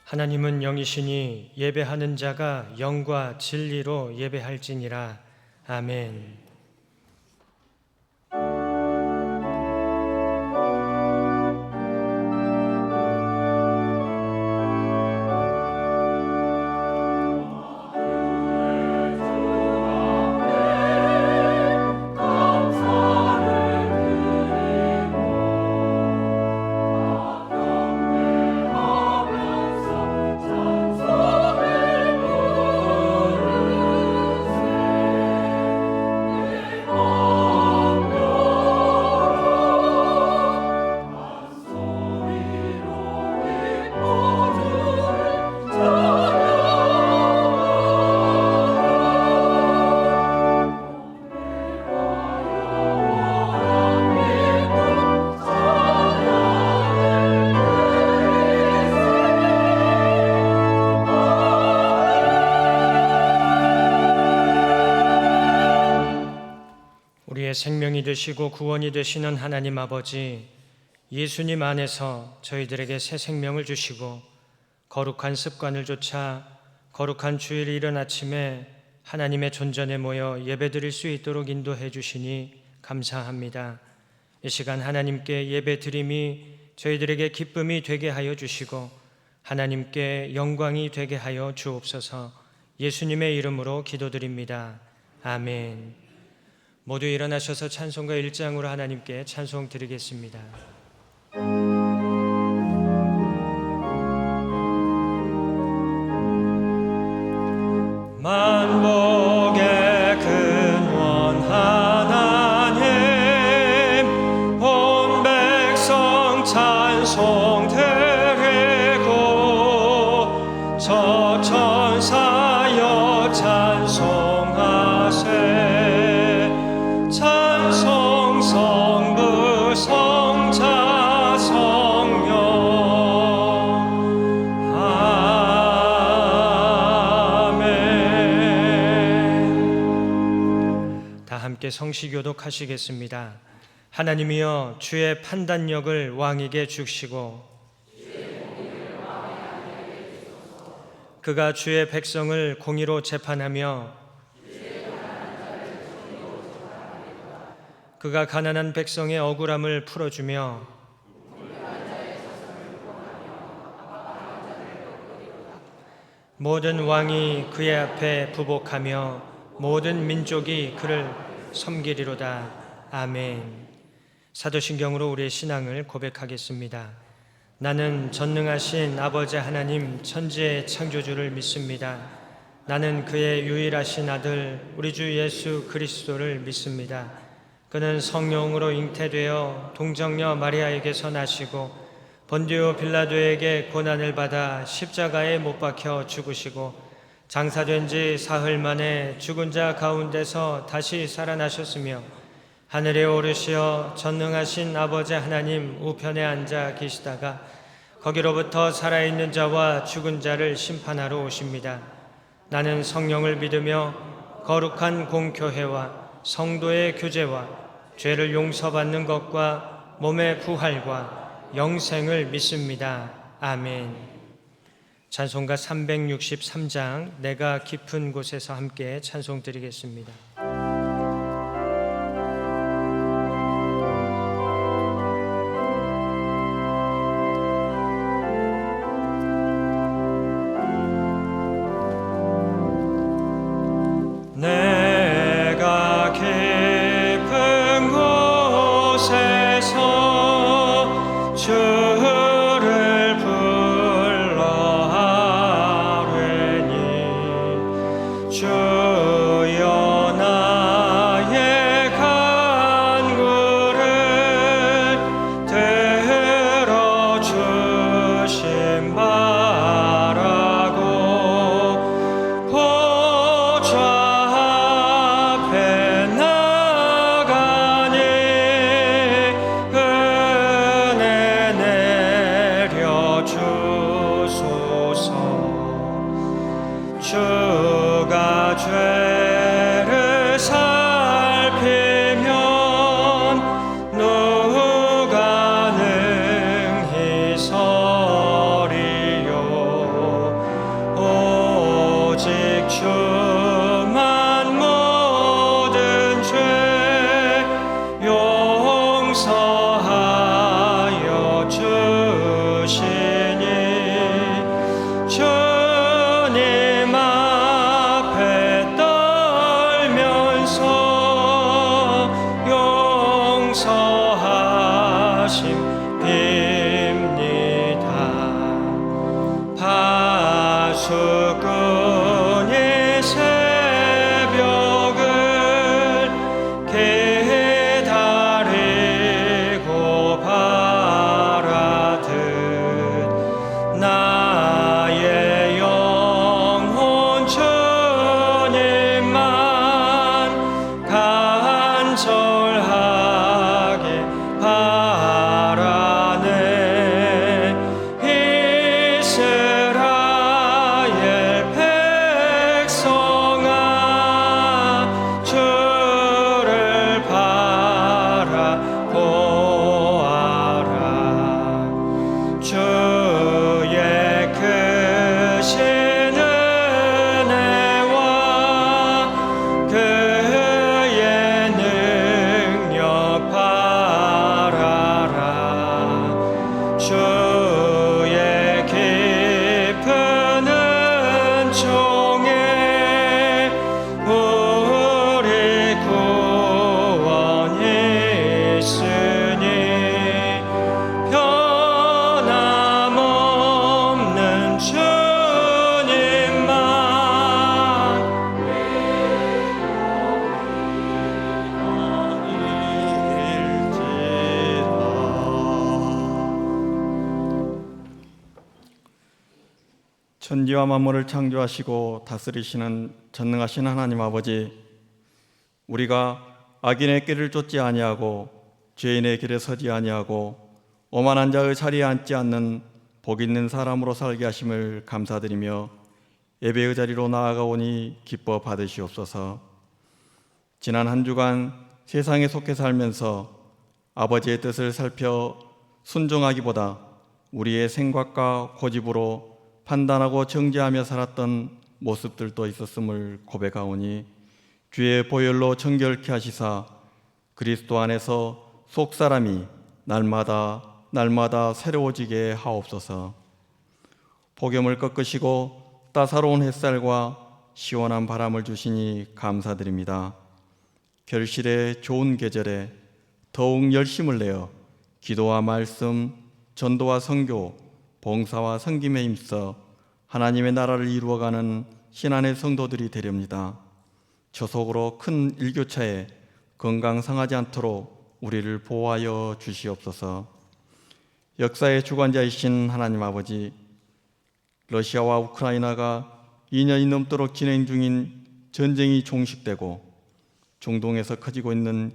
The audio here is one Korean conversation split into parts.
하나님은 영이시니 예배하는 자가 영과 진리로 예배할지니라. 아멘. 우리의 생명이 되시고 구원이 되시는 하나님 아버지, 예수님 안에서 저희들에게 새 생명을 주시고 거룩한 습관을 좇아 거룩한 주일 이른 아침에 하나님의 존전에 모여 예배드릴 수 있도록 인도해 주시니 감사합니다. 이 시간 하나님께 예배드림이 저희들에게 기쁨이 되게 하여 주시고 하나님께 영광이 되게 하여 주옵소서. 예수님의 이름으로 기도드립니다. 아멘. 모두 일어나셔서 찬송가 1장으로 하나님께 찬송 드리겠습니다. 만복의 근원 하나님, 온 백성 찬송 드리고 저 천사여 찬송하세. 찬송 성부 성자 성령 아멘. 다 함께 성시교독 하시겠습니다. 하나님이여 주의 판단력을 왕에게 주시고 그가 주의 백성을 공의로 재판하며 그가 가난한 백성의 억울함을 풀어주며 모든 왕이 그의 앞에 부복하며 모든 민족이 그를 섬기리로다. 아멘. 사도신경으로 우리의 신앙을 고백하겠습니다. 나는 전능하신 아버지 하나님 천지의 창조주를 믿습니다. 나는 그의 유일하신 아들 우리 주 예수 그리스도를 믿습니다. 그는 성령으로 잉태되어 동정녀 마리아에게서 나시고 본디오 빌라도에게 고난을 받아 십자가에 못 박혀 죽으시고 장사된 지 사흘 만에 죽은 자 가운데서 다시 살아나셨으며 하늘에 오르시어 전능하신 아버지 하나님 우편에 앉아 계시다가 거기로부터 살아있는 자와 죽은 자를 심판하러 오십니다. 나는 성령을 믿으며 거룩한 공교회와 성도의 교제와 죄를 용서받는 것과 몸의 부활과 영생을 믿습니다. 아멘. 찬송가 363장 내가 깊은 곳에서 함께 찬송 드리겠습니다. 용서하심 빕니다. 파수꾼의 새벽을 기다리고 바라듯 나의 영혼 주님만 간절하게 바라네. 이스라엘 백성아 주를 바라보아라. 주의 크신 은혜와 그의 능력 바라라. 주의 깊은 은총에 우리 구원이 있으니 변함없는 주님만 천지와 만물을 창조하시고 다스리시는 전능하신 하나님 아버지, 우리가 악인의 길을 쫓지 아니하고 죄인의 길에 서지 아니하고 오만한 자의 자리에 앉지 않는 복 있는 사람으로 살게 하심을 감사드리며 예배의 자리로 나아가오니 기뻐 받으시옵소서. 지난 한 주간 세상에 속해 살면서 아버지의 뜻을 살펴 순종하기보다 우리의 생각과 고집으로 판단하고 정죄하며 살았던 모습들도 있었음을 고백하오니 주의 보혈로 정결케 하시사 그리스도 안에서 속사람이 날마다 새로워지게 하옵소서. 폭염을 꺾으시고 따사로운 햇살과 시원한 바람을 주시니 감사드립니다. 결실의 좋은 계절에 더욱 열심을 내어 기도와 말씀, 전도와 선교, 봉사와 섬김에 힘써 하나님의 나라를 이루어가는 신안의 성도들이 되렵니다. 저속으로 큰 일교차에 건강 상하지 않도록 우리를 보호하여 주시옵소서. 역사의 주관자이신 하나님 아버지, 러시아와 우크라이나가 2년이 넘도록 진행 중인 전쟁이 종식되고 중동에서 커지고 있는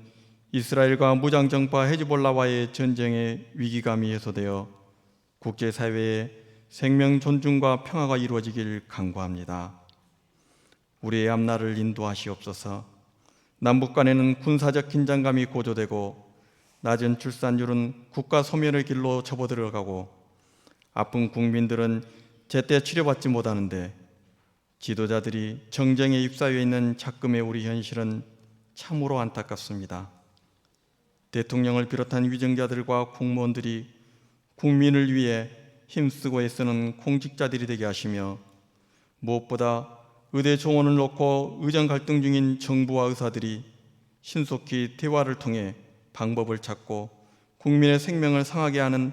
이스라엘과 무장정파 헤즈볼라와의 전쟁의 위기감이 해소되어 국제사회의 생명 존중과 평화가 이루어지길 간구합니다. 우리의 앞날을 인도하시옵소서. 남북 간에는 군사적 긴장감이 고조되고 낮은 출산율은 국가 소멸의 길로 접어들어가고 아픈 국민들은 제때 치료받지 못하는데 지도자들이 정쟁에 휩싸여 있는 작금의 우리 현실은 참으로 안타깝습니다. 대통령을 비롯한 위정자들과 공무원들이 국민을 위해 힘쓰고 애쓰는 공직자들이 되게 하시며 무엇보다 의대 정원을 놓고 의정 갈등 중인 정부와 의사들이 신속히 대화를 통해 방법을 찾고 국민의 생명을 상하게 하는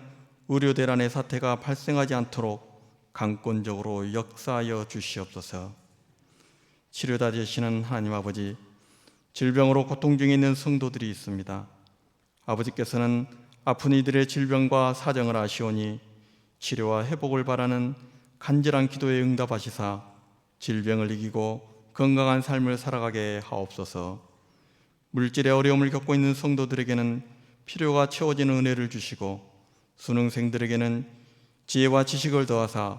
의료 대란의 사태가 발생하지 않도록 강권적으로 역사하여 주시옵소서. 치료다 되시는 하나님 아버지, 질병으로 고통 중에 있는 성도들이 있습니다. 아버지께서는 아픈 이들의 질병과 사정을 아시오니 치료와 회복을 바라는 간절한 기도에 응답하시사 질병을 이기고 건강한 삶을 살아가게 하옵소서. 물질의 어려움을 겪고 있는 성도들에게는 필요가 채워지는 은혜를 주시고 수능생들에게는 지혜와 지식을 더하사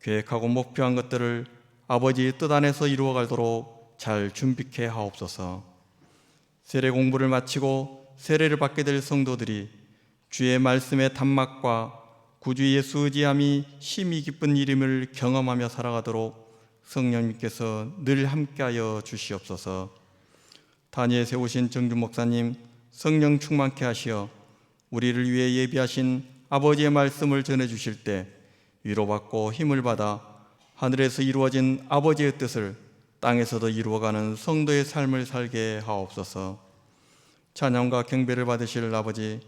계획하고 목표한 것들을 아버지의 뜻 안에서 이루어가도록 잘 준비케 하옵소서. 세례 공부를 마치고 세례를 받게 될 성도들이 주의 말씀의 단막과 구주 예수 의지함이 심히 기쁜 일임을 경험하며 살아가도록 성령님께서 늘 함께하여 주시옵소서. 단위에 세우신 정주 목사님 성령 충만케 하시어 우리를 위해 예비하신 아버지의 말씀을 전해주실 때 위로받고 힘을 받아 하늘에서 이루어진 아버지의 뜻을 땅에서도 이루어가는 성도의 삶을 살게 하옵소서. 찬양과 경배를 받으실 아버지,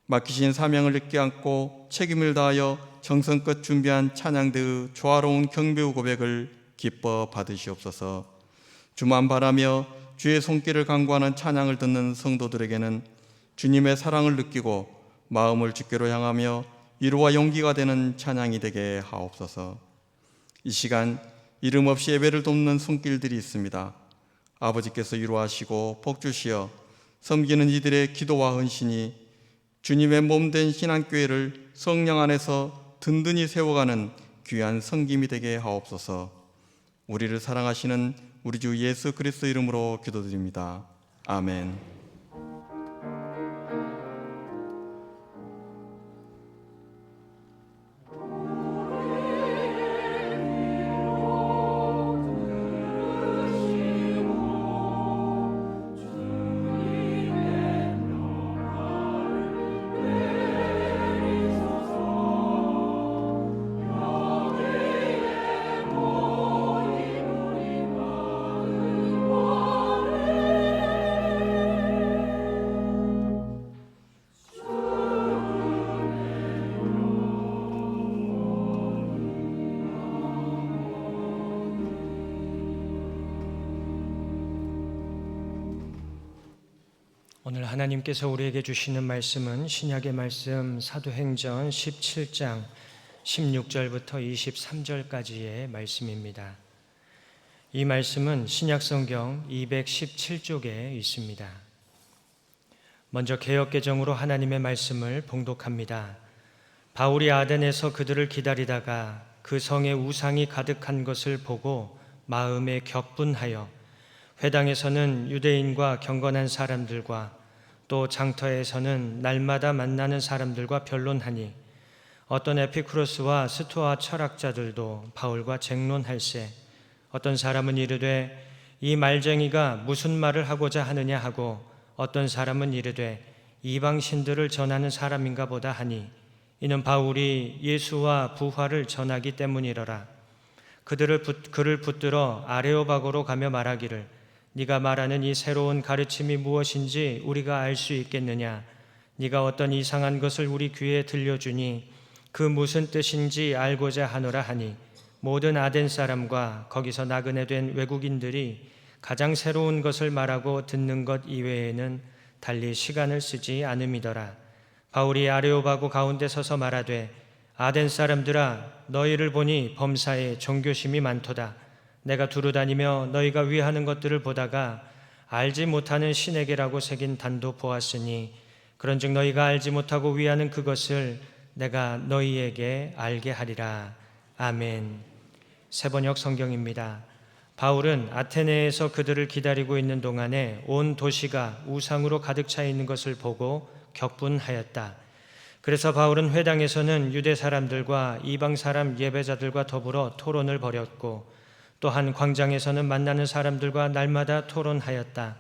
맡기신 사명을 잊게 안고 책임을 다하여 정성껏 준비한 찬양대의 조화로운 경배의 고백을 기뻐 받으시옵소서. 주만 바라며 주의 손길을 간구하는 찬양을 듣는 성도들에게는 주님의 사랑을 느끼고 마음을 주께로 향하며 위로와 용기가 되는 찬양이 되게 하옵소서. 이 시간 이름 없이 예배를 돕는 손길들이 있습니다. 아버지께서 위로하시고 복주시어 섬기는 이들의 기도와 헌신이 주님의 몸된 신앙교회를 성령 안에서 든든히 세워가는 귀한 섬김이 되게 하옵소서. 우리를 사랑하시는 우리 주 예수 그리스도 이름으로 기도드립니다. 아멘. 오늘 하나님께서 우리에게 주시는 말씀은 신약의 말씀 사도행전 17장 16절부터 23절까지의 말씀입니다. 이 말씀은 신약성경 217쪽에 있습니다. 먼저 개역개정으로 하나님의 말씀을 봉독합니다. 바울이 아덴에서 그들을 기다리다가 그 성에 우상이 가득한 것을 보고 마음에 격분하여 회당에서는 유대인과 경건한 사람들과 또 장터에서는 날마다 만나는 사람들과 변론하니 어떤 에피쿠로스와 스토아 철학자들도 바울과 쟁론할세 어떤 사람은 이르되 이 말쟁이가 무슨 말을 하고자 하느냐 하고 어떤 사람은 이르되 이방신들을 전하는 사람인가 보다 하니 이는 바울이 예수와 부활을 전하기 때문이러라. 그를 붙들어 아레오바고로 가며 말하기를 네가 말하는 이 새로운 가르침이 무엇인지 우리가 알 수 있겠느냐? 네가 어떤 이상한 것을 우리 귀에 들려주니 그 무슨 뜻인지 알고자 하노라 하니 모든 아덴 사람과 거기서 나그네 된 외국인들이 가장 새로운 것을 말하고 듣는 것 이외에는 달리 시간을 쓰지 않음이더라. 바울이 아레오바고 가운데 서서 말하되 아덴 사람들아 너희를 보니 범사에 종교심이 많도다. 내가 두루다니며 너희가 위하는 것들을 보다가 알지 못하는 신에게라고 새긴 단도 보았으니 그런즉 너희가 알지 못하고 위하는 그것을 내가 너희에게 알게 하리라. 아멘. 세번역 성경입니다. 바울은 아테네에서 그들을 기다리고 있는 동안에 온 도시가 우상으로 가득 차 있는 것을 보고 격분하였다. 그래서 바울은 회당에서는 유대 사람들과 이방 사람 예배자들과 더불어 토론을 벌였고 또한 광장에서는 만나는 사람들과 날마다 토론하였다.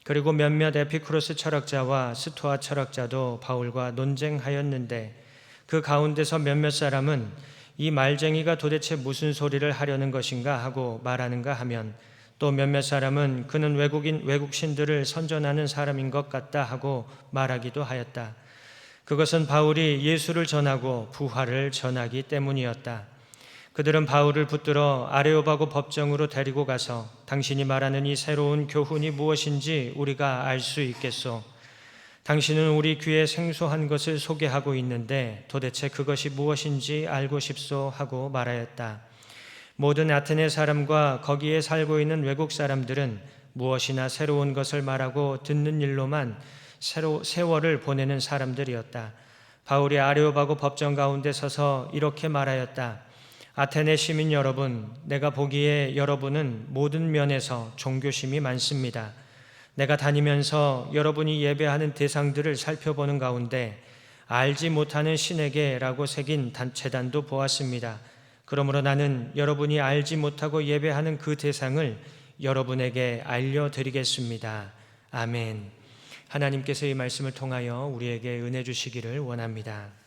그리고 몇몇 에피쿠로스 철학자와 스토아 철학자도 바울과 논쟁하였는데 그 가운데서 몇몇 사람은 이 말쟁이가 도대체 무슨 소리를 하려는 것인가 하고 말하는가 하면 또 몇몇 사람은 그는 외국신들을 선전하는 사람인 것 같다 하고 말하기도 하였다. 그것은 바울이 예수를 전하고 부활을 전하기 때문이었다. 그들은 바울을 붙들어 아레오바고 법정으로 데리고 가서 당신이 말하는 이 새로운 교훈이 무엇인지 우리가 알 수 있겠소. 당신은 우리 귀에 생소한 것을 소개하고 있는데 도대체 그것이 무엇인지 알고 싶소 하고 말하였다. 모든 아테네 사람과 거기에 살고 있는 외국 사람들은 무엇이나 새로운 것을 말하고 듣는 일로만 세월을 보내는 사람들이었다. 바울이 아레오바고 법정 가운데 서서 이렇게 말하였다. 아테네 시민 여러분, 내가 보기에 여러분은 모든 면에서 종교심이 많습니다. 내가 다니면서 여러분이 예배하는 대상들을 살펴보는 가운데 알지 못하는 신에게라고 새긴 재단도 보았습니다. 그러므로 나는 여러분이 알지 못하고 예배하는 그 대상을 여러분에게 알려드리겠습니다. 아멘. 하나님께서 이 말씀을 통하여 우리에게 은혜 주시기를 원합니다.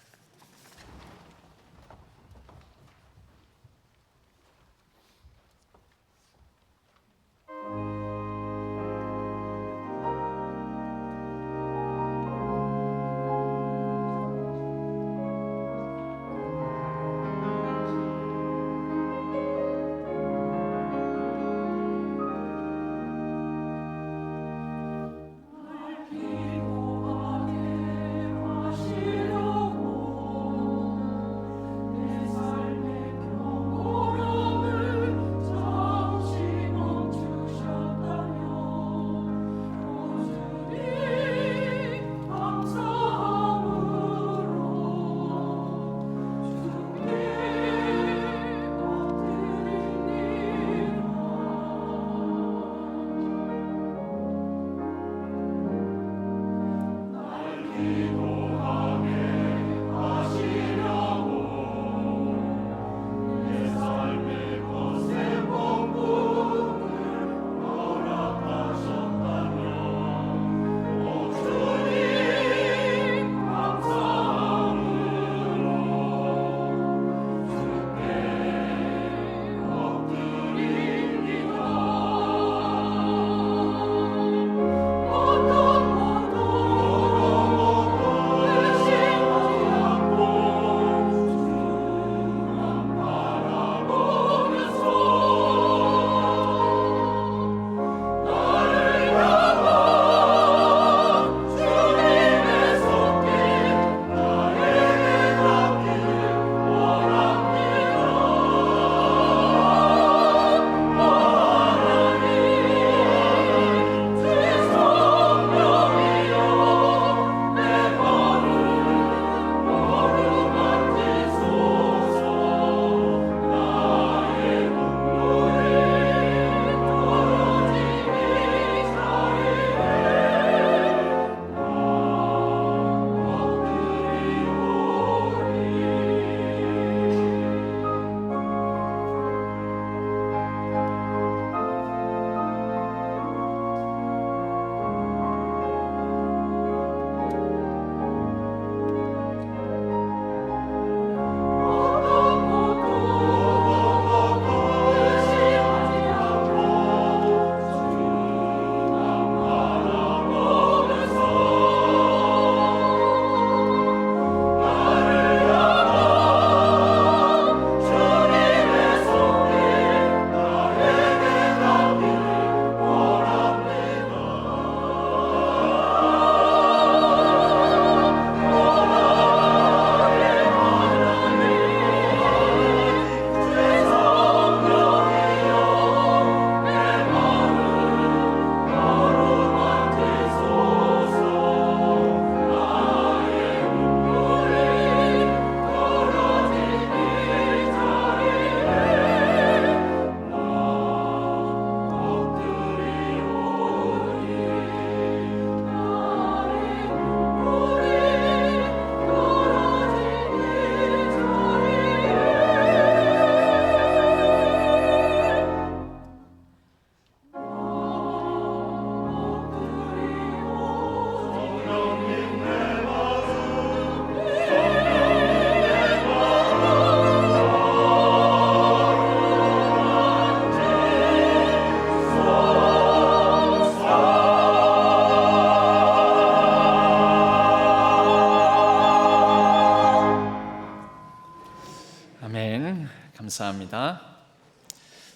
감사합니다.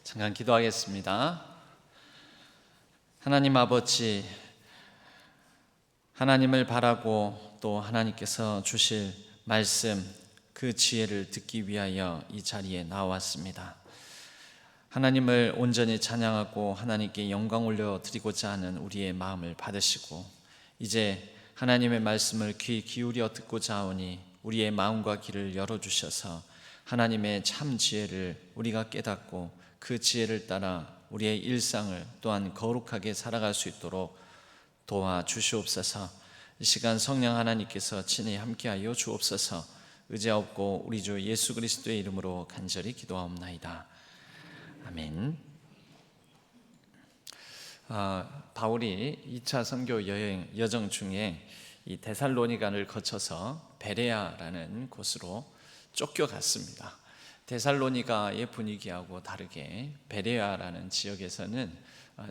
잠깐 기도하겠습니다. 하나님 아버지, 하나님을 바라고 또 하나님께서 주실 말씀, 그 지혜를 듣기 위하여 이 자리에 나왔습니다. 하나님을 온전히 찬양하고 하나님께 영광 올려드리고자 하는 우리의 마음을 받으시고, 이제 하나님의 말씀을 귀 기울여 듣고자 하오니 우리의 마음과 귀를 열어주셔서 하나님의 참 지혜를 우리가 깨닫고 그 지혜를 따라 우리의 일상을 또한 거룩하게 살아갈 수 있도록 도와주시옵소서. 이 시간 성령 하나님께서 친히 함께하여 주옵소서. 의지하옵고 우리 주 예수 그리스도의 이름으로 간절히 기도하옵나이다. 아멘. 바울이 2차 선교 여정 중에 이 데살로니가를 거쳐서 베레아라는 곳으로 쫓겨갔습니다. 데살로니가의 분위기하고 다르게 베레아라는 지역에서는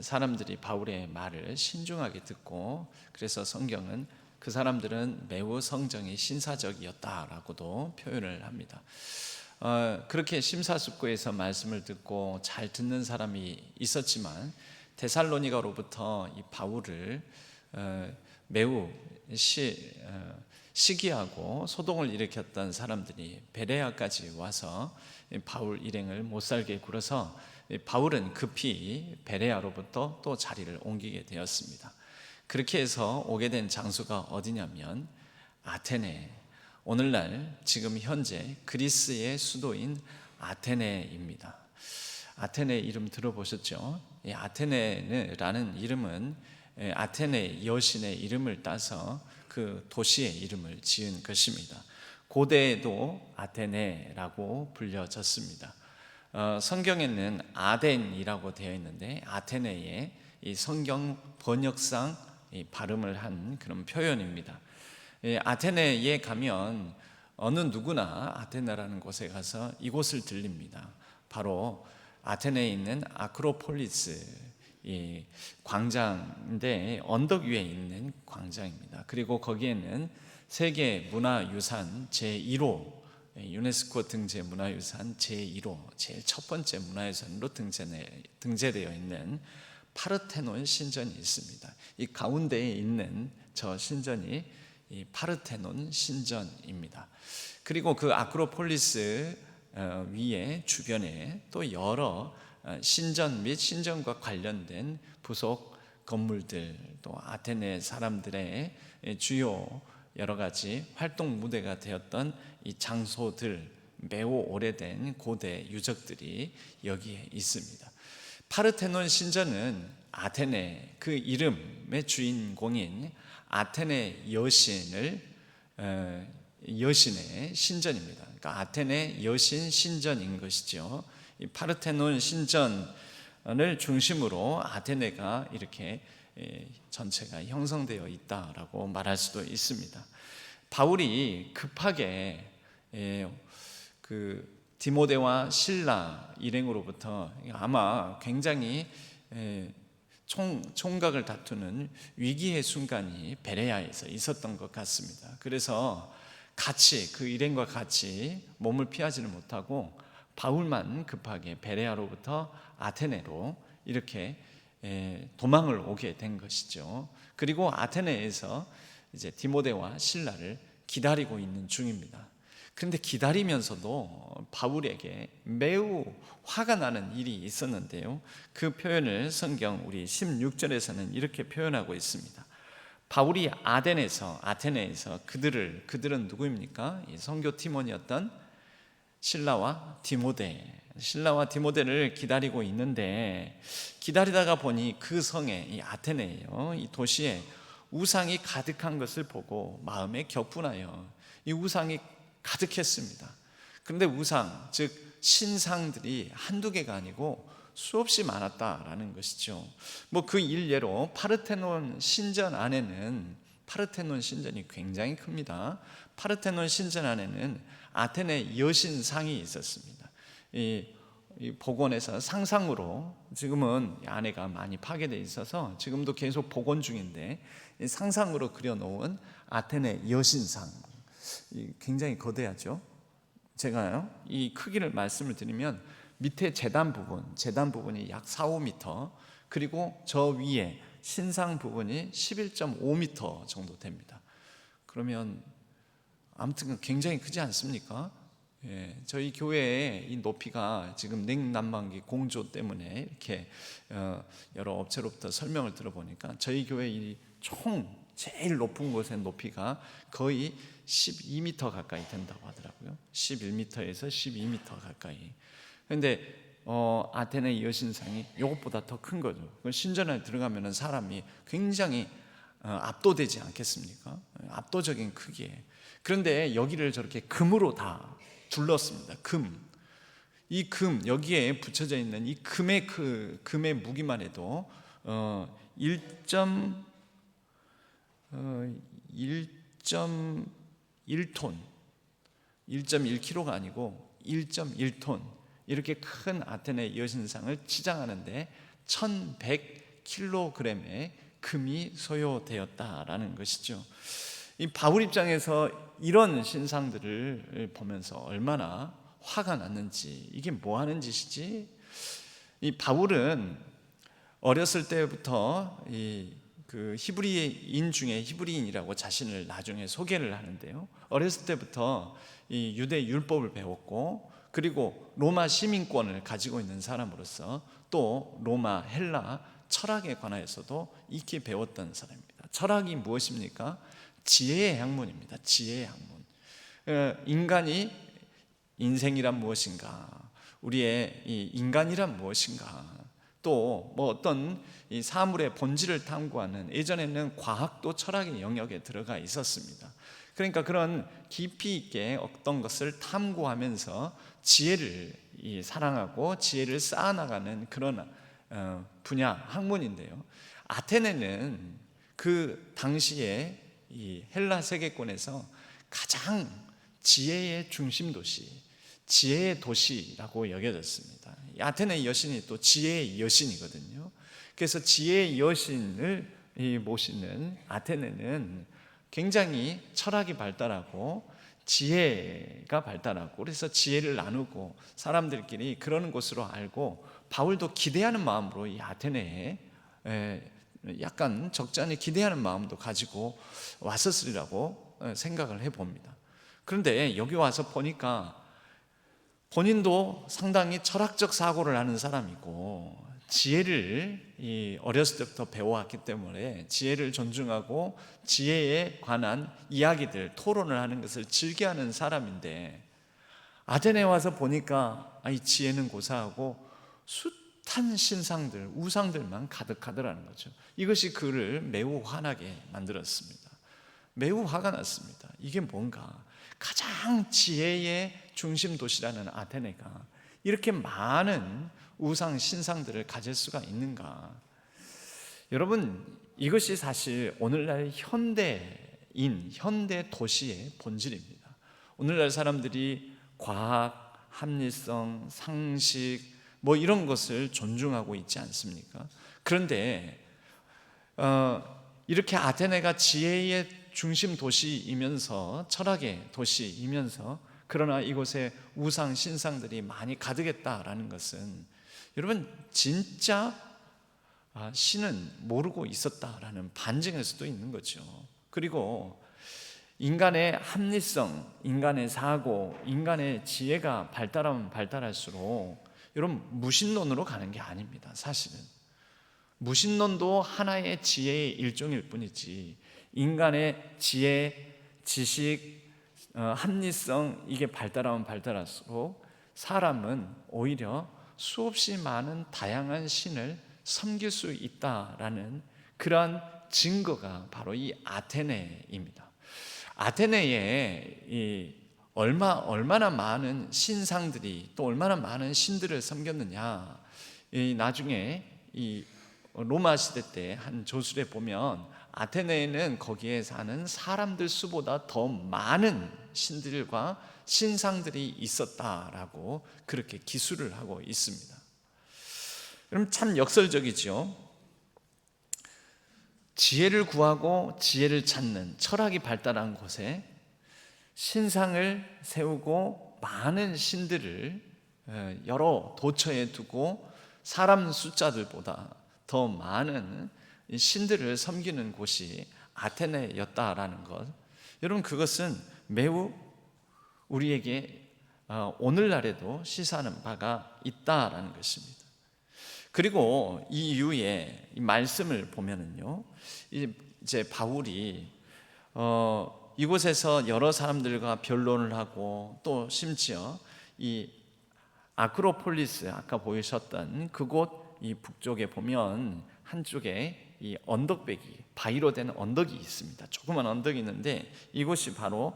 사람들이 바울의 말을 신중하게 듣고, 그래서 성경은 그 사람들은 매우 성정이 신사적이었다라고도 표현을 합니다. 그렇게 심사숙고해서 말씀을 듣고 잘 듣는 사람이 있었지만 데살로니가로부터 이 바울을 매우 시기하고 소동을 일으켰던 사람들이 베레아까지 와서 바울 일행을 못살게 굴어서 바울은 급히 베레아로부터 또 자리를 옮기게 되었습니다. 그렇게 해서 오게 된 장소가 어디냐면 아테네, 오늘날 지금 현재 그리스의 수도인 아테네입니다. 아테네 이름 들어보셨죠? 아테네라는 이름은 아테네 여신의 이름을 따서 그 도시의 이름을 지은 것입니다. 고대에도 아테네라고 불려졌습니다. 성경에는 아덴이라고 되어 있는데 아테네의 이 성경 번역상 이 발음을 한 그런 표현입니다. 아테네에 가면 어느 누구나 아테네라는 곳에 가서 이곳을 들립니다. 바로 아테네에 있는 아크로폴리스 이 광장인데 언덕 위에 있는 광장입니다. 그리고 거기에는 세계 문화유산 제1호 유네스코 등재 문화유산 제1호 제일 첫 번째 문화유산으로 등재되어 있는 파르테논 신전이 있습니다. 이 가운데에 있는 저 신전이 이 파르테논 신전입니다. 그리고 그 아크로폴리스 위에 주변에 또 여러 신전 및 신전과 관련된 부속 건물들, 또 아테네 사람들의 주요 여러 가지 활동 무대가 되었던 이 장소들, 매우 오래된 고대 유적들이 여기에 있습니다. 파르테논 신전은 아테네 그 이름의 주인공인 아테네 여신의 신전입니다. 그러니까 아테네 여신 신전인 것이죠. 이 파르테논 신전을 중심으로 아테네가 이렇게 전체가 형성되어 있다라고 말할 수도 있습니다. 바울이 급하게 그 디모데와 실라 일행으로부터 아마 굉장히 총각을 다투는 위기의 순간이 베레아에서 있었던 것 같습니다. 그래서 같이 그 일행과 같이 몸을 피하지는 못하고 바울만 급하게 베레아로부터 아테네로 이렇게 도망을 오게 된 것이죠. 그리고 아테네에서 이제 디모데와 실라를 기다리고 있는 중입니다. 그런데 기다리면서도 바울에게 매우 화가 나는 일이 있었는데요. 그 표현을 성경 우리 16절에서는 이렇게 표현하고 있습니다. 바울이 아테네에서 그들은 누구입니까? 이 선교 팀원이었던 실라와 디모데를 기다리고 있는데 기다리다가 보니 그 성에 이 아테네예요. 이 도시에 우상이 가득한 것을 보고 마음에 격분하여 이 우상이 가득했습니다. 그런데 우상, 즉 신상들이 한두 개가 아니고 수없이 많았다라는 것이죠. 그 일례로 파르테논 신전 안에는 파르테논 신전이 굉장히 큽니다. 파르테논 신전 안에는 아테네 여신상이 있었습니다. 이 복원에서 상상으로 지금은 안에가 많이 파괴되어 있어서 지금도 계속 복원 중인데 상상으로 그려놓은 아테네 여신상 굉장히 거대하죠. 제가요 이 크기를 말씀을 드리면 밑에 재단 부분이 약 4-5m 그리고 저 위에 신상 부분이 11.5m 정도 됩니다. 그러면 아무튼 굉장히 크지 않습니까? 저희 교회의 이 높이가 지금 냉난방기 공조 때문에 이렇게 여러 업체로부터 설명을 들어보니까 저희 교회 이 총 제일 높은 곳의 높이가 거의 12m 가까이 된다고 하더라고요. 11m에서 12m 가까이. 그런데 아테네 여신상이 이것보다 더 큰 거죠. 신전에 들어가면 사람이 굉장히 압도되지 않겠습니까? 압도적인 크기에. 그런데 여기를 저렇게 금으로 다 둘렀습니다. 이 금 여기에 붙여져 있는 이 금의 무기만 해도 1.1톤 1.1kg가 아니고 1.1톤 이렇게 큰 아테네 여신상을 치장하는데 1100kg의 금이 소요되었다라는 것이죠. 이 바울 입장에서 이런 신상들을 보면서 얼마나 화가 났는지, 이게 뭐 하는 짓이지? 이 바울은 어렸을 때부터 그 히브리인 중에 히브리인이라고 자신을 나중에 소개를 하는데요. 어렸을 때부터 이 유대 율법을 배웠고, 그리고 로마 시민권을 가지고 있는 사람으로서 또 로마 헬라 철학에 관하여서도 익히 배웠던 사람입니다. 철학이 무엇입니까? 지혜의 학문입니다. 지혜의 학문. 인간이 인생이란 무엇인가? 우리의 이 인간이란 무엇인가? 또 뭐 어떤 이 사물의 본질을 탐구하는, 예전에는 과학도 철학의 영역에 들어가 있었습니다. 그러니까 그런 깊이 있게 어떤 것을 탐구하면서 지혜를 사랑하고 지혜를 쌓아나가는 그런 분야, 학문인데요. 아테네는 그 당시에 이 헬라 세계권에서 가장 지혜의 중심 도시, 지혜의 도시라고 여겨졌습니다. 아테네 여신이 또 지혜의 여신이거든요. 그래서 지혜의 여신을 모시는 아테네는 굉장히 철학이 발달하고 지혜가 발달하고, 그래서 지혜를 나누고 사람들끼리 그러는 곳으로 알고, 바울도 기대하는 마음으로 이 아테네에 약간 적잖이 기대하는 마음도 가지고 왔었으리라고 생각을 해봅니다. 그런데 여기 와서 보니까 본인도 상당히 철학적 사고를 하는 사람이고, 지혜를 어렸을 때부터 배워왔기 때문에 지혜를 존중하고 지혜에 관한 이야기들, 토론을 하는 것을 즐겨하는 사람인데, 아테네에 와서 보니까 이 지혜는 고사하고 숱한 신상들, 우상들만 가득하더라는 거죠. 이것이 그를 매우 화나게 만들었습니다. 매우 화가 났습니다. 이게 뭔가, 가장 지혜의 중심 도시라는 아테네가 이렇게 많은 우상 신상들을 가질 수가 있는가? 여러분, 이것이 사실 오늘날 현대 도시의 본질입니다. 오늘날 사람들이 과학, 합리성, 상식 뭐 이런 것을 존중하고 있지 않습니까? 그런데 이렇게 아테네가 지혜의 중심 도시이면서, 철학의 도시이면서, 그러나 이곳에 우상 신상들이 많이 가득했다라는 것은, 여러분, 진짜 신은 모르고 있었다라는 반증일 수도 있는 거죠. 그리고 인간의 합리성, 인간의 사고, 인간의 지혜가 발달하면 발달할수록 여러분, 무신론으로 가는 게 아닙니다. 사실은 무신론도 하나의 지혜의 일종일 뿐이지, 인간의 지혜, 지식, 합리성, 이게 발달하면 발달할수록 사람은 오히려 수없이 많은 다양한 신을 섬길 수 있다라는 그러한 증거가 바로 이 아테네입니다. 아테네에 얼마나 많은 신상들이, 또 얼마나 많은 신들을 섬겼느냐, 나중에 이 로마 시대 때 한 조술에 보면 아테네에는 거기에 사는 사람들 수보다 더 많은 신들과 신상들이 있었다라고 그렇게 기술을 하고 있습니다. 그럼 참 역설적이죠. 지혜를 구하고 지혜를 찾는 철학이 발달한 곳에 신상을 세우고 많은 신들을 여러 도처에 두고 사람 숫자들보다 더 많은 신들을 섬기는 곳이 아테네였다라는 것, 여러분, 그것은 매우 우리에게 오늘날에도 시사하는 바가 있다라는 것입니다. 그리고 이 이후에 이 말씀을 보면은요, 이제 바울이 이곳에서 여러 사람들과 변론을 하고, 또 심지어 이 아크로폴리스, 아까 보이셨던 그곳 이 북쪽에 보면 한쪽에 이 언덕배기, 바위로 된 언덕이 있습니다. 조그만 언덕이 있는데 이곳이 바로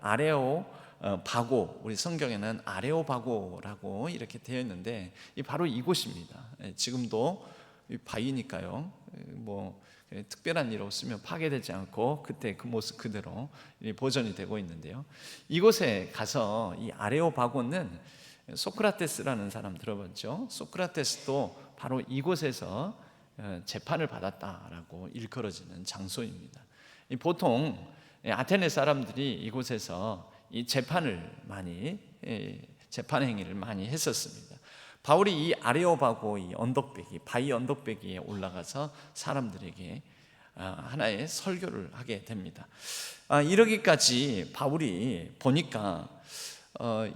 아레오바고, 우리 성경에는 아레오바고라고 이렇게 되어 있는데 바로 이곳입니다. 지금도 바위니까요, 뭐 특별한 일 없으면 파괴되지 않고 그때 그 모습 그대로 보존이 되고 있는데요. 이곳에 가서 이 아레오바고는 소크라테스라는 사람 들어봤죠? 소크라테스도 바로 이곳에서 재판을 받았다라고 일컬어지는 장소입니다. 보통 아테네 사람들이 이곳에서 이 재판 행위를 많이 했었습니다. 바울이 이 아레오바고, 이 언덕배기, 바위 언덕배기에 올라가서 사람들에게 하나의 설교를 하게 됩니다. 이러기까지 바울이 보니까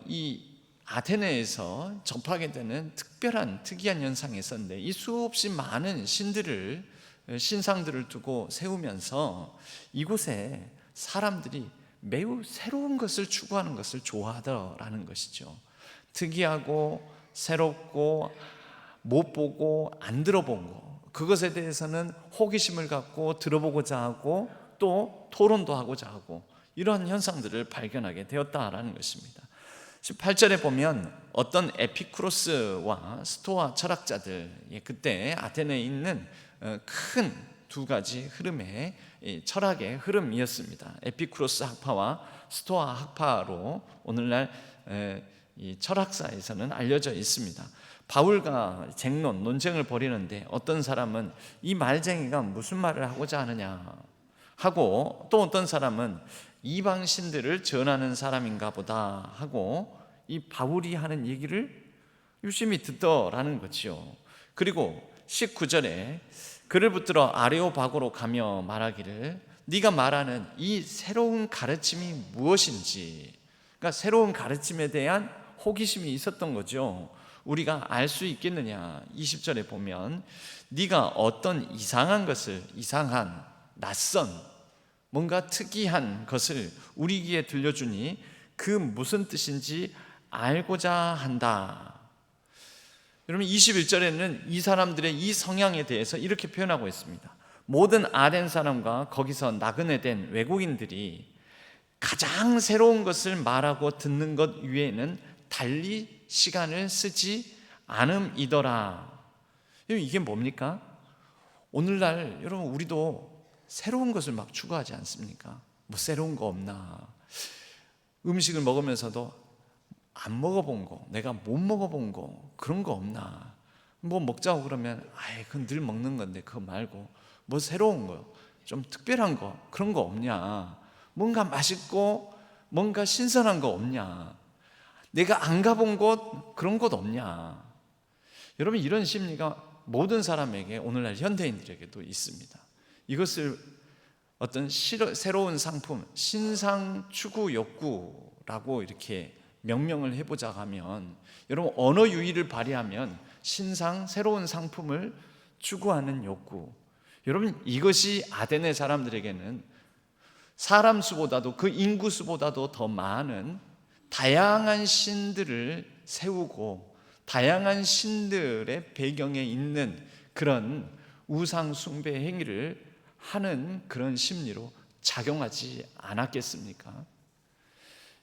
이 아테네에서 접하게 되는 특이한 현상이 있었는데, 이 수없이 많은 신상들을 두고 세우면서 이곳에 사람들이 매우 새로운 것을 추구하는 것을 좋아하더라는 것이죠. 특이하고 새롭고 못 보고 안 들어본 거, 그것에 대해서는 호기심을 갖고 들어보고자 하고 또 토론도 하고자 하고 이러한 현상들을 발견하게 되었다라는 것입니다. 18절에 보면 어떤 에피쿠로스와 스토아 철학자들, 그때 아테네에 있는 큰 두 가지 흐름의 철학의 흐름이었습니다. 에피쿠로스 학파와 스토아 학파로 오늘날 이 철학사에서는 알려져 있습니다. 바울과 논쟁을 벌이는데 어떤 사람은 이 말쟁이가 무슨 말을 하고자 하느냐 하고, 또 어떤 사람은 이방신들을 전하는 사람인가 보다 하고 이 바울이 하는 얘기를 유심히 듣더라는 거지요. 그리고 19절에 그를 붙들어 아레오바고로 가며 말하기를 네가 말하는 이 새로운 가르침이 무엇인지, 그러니까 새로운 가르침에 대한 호기심이 있었던 거죠. 우리가 알 수 있겠느냐. 20절에 보면 네가 어떤 이상한 낯선 뭔가 특이한 것을 우리 귀에 들려주니 그 무슨 뜻인지 알고자 한다. 여러분 21절에는 이 사람들의 이 성향에 대해서 이렇게 표현하고 있습니다. 모든 아덴 사람과 거기서 나그네된 외국인들이 가장 새로운 것을 말하고 듣는 것 외에는 달리 시간을 쓰지 않음이더라. 이게 뭡니까? 오늘날 여러분 우리도 새로운 것을 막 추구하지 않습니까? 뭐 새로운 거 없나? 음식을 먹으면서도 안 먹어본 거, 내가 못 먹어본 거, 그런 거 없나? 뭐 먹자고 그러면 그건 늘 먹는 건데 그거 말고 뭐 새로운 거, 좀 특별한 거, 그런 거 없냐? 뭔가 맛있고 뭔가 신선한 거 없냐? 내가 안 가본 곳, 그런 곳 없냐? 여러분 이런 심리가 모든 사람에게, 오늘날 현대인들에게도 있습니다. 이것을 어떤 새로운 상품, 신상 추구 욕구라고 이렇게 명명을 해보자 하면, 여러분 언어 유희를 발휘하면 신상, 새로운 상품을 추구하는 욕구, 여러분 이것이 아테네 사람들에게는 사람 수보다도, 그 인구 수보다도 더 많은 다양한 신들을 세우고 다양한 신들의 배경에 있는 그런 우상 숭배 행위를 하는 그런 심리로 작용하지 않았겠습니까?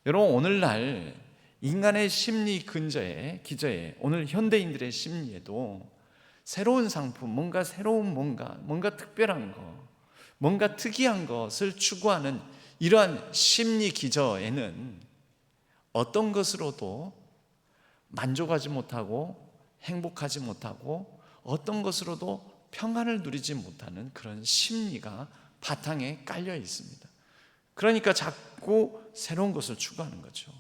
여러분 오늘날 인간의 심리 기저에 오늘 현대인들의 심리에도 새로운 상품, 뭔가 새로운 뭔가 특별한 거, 뭔가 특이한 것을 추구하는 이러한 심리 기저에는 어떤 것으로도 만족하지 못하고 행복하지 못하고 어떤 것으로도 평안을 누리지 못하는 그런 심리가 바탕에 깔려 있습니다. 그러니까 자꾸 새로운 것을 추구하는 거죠.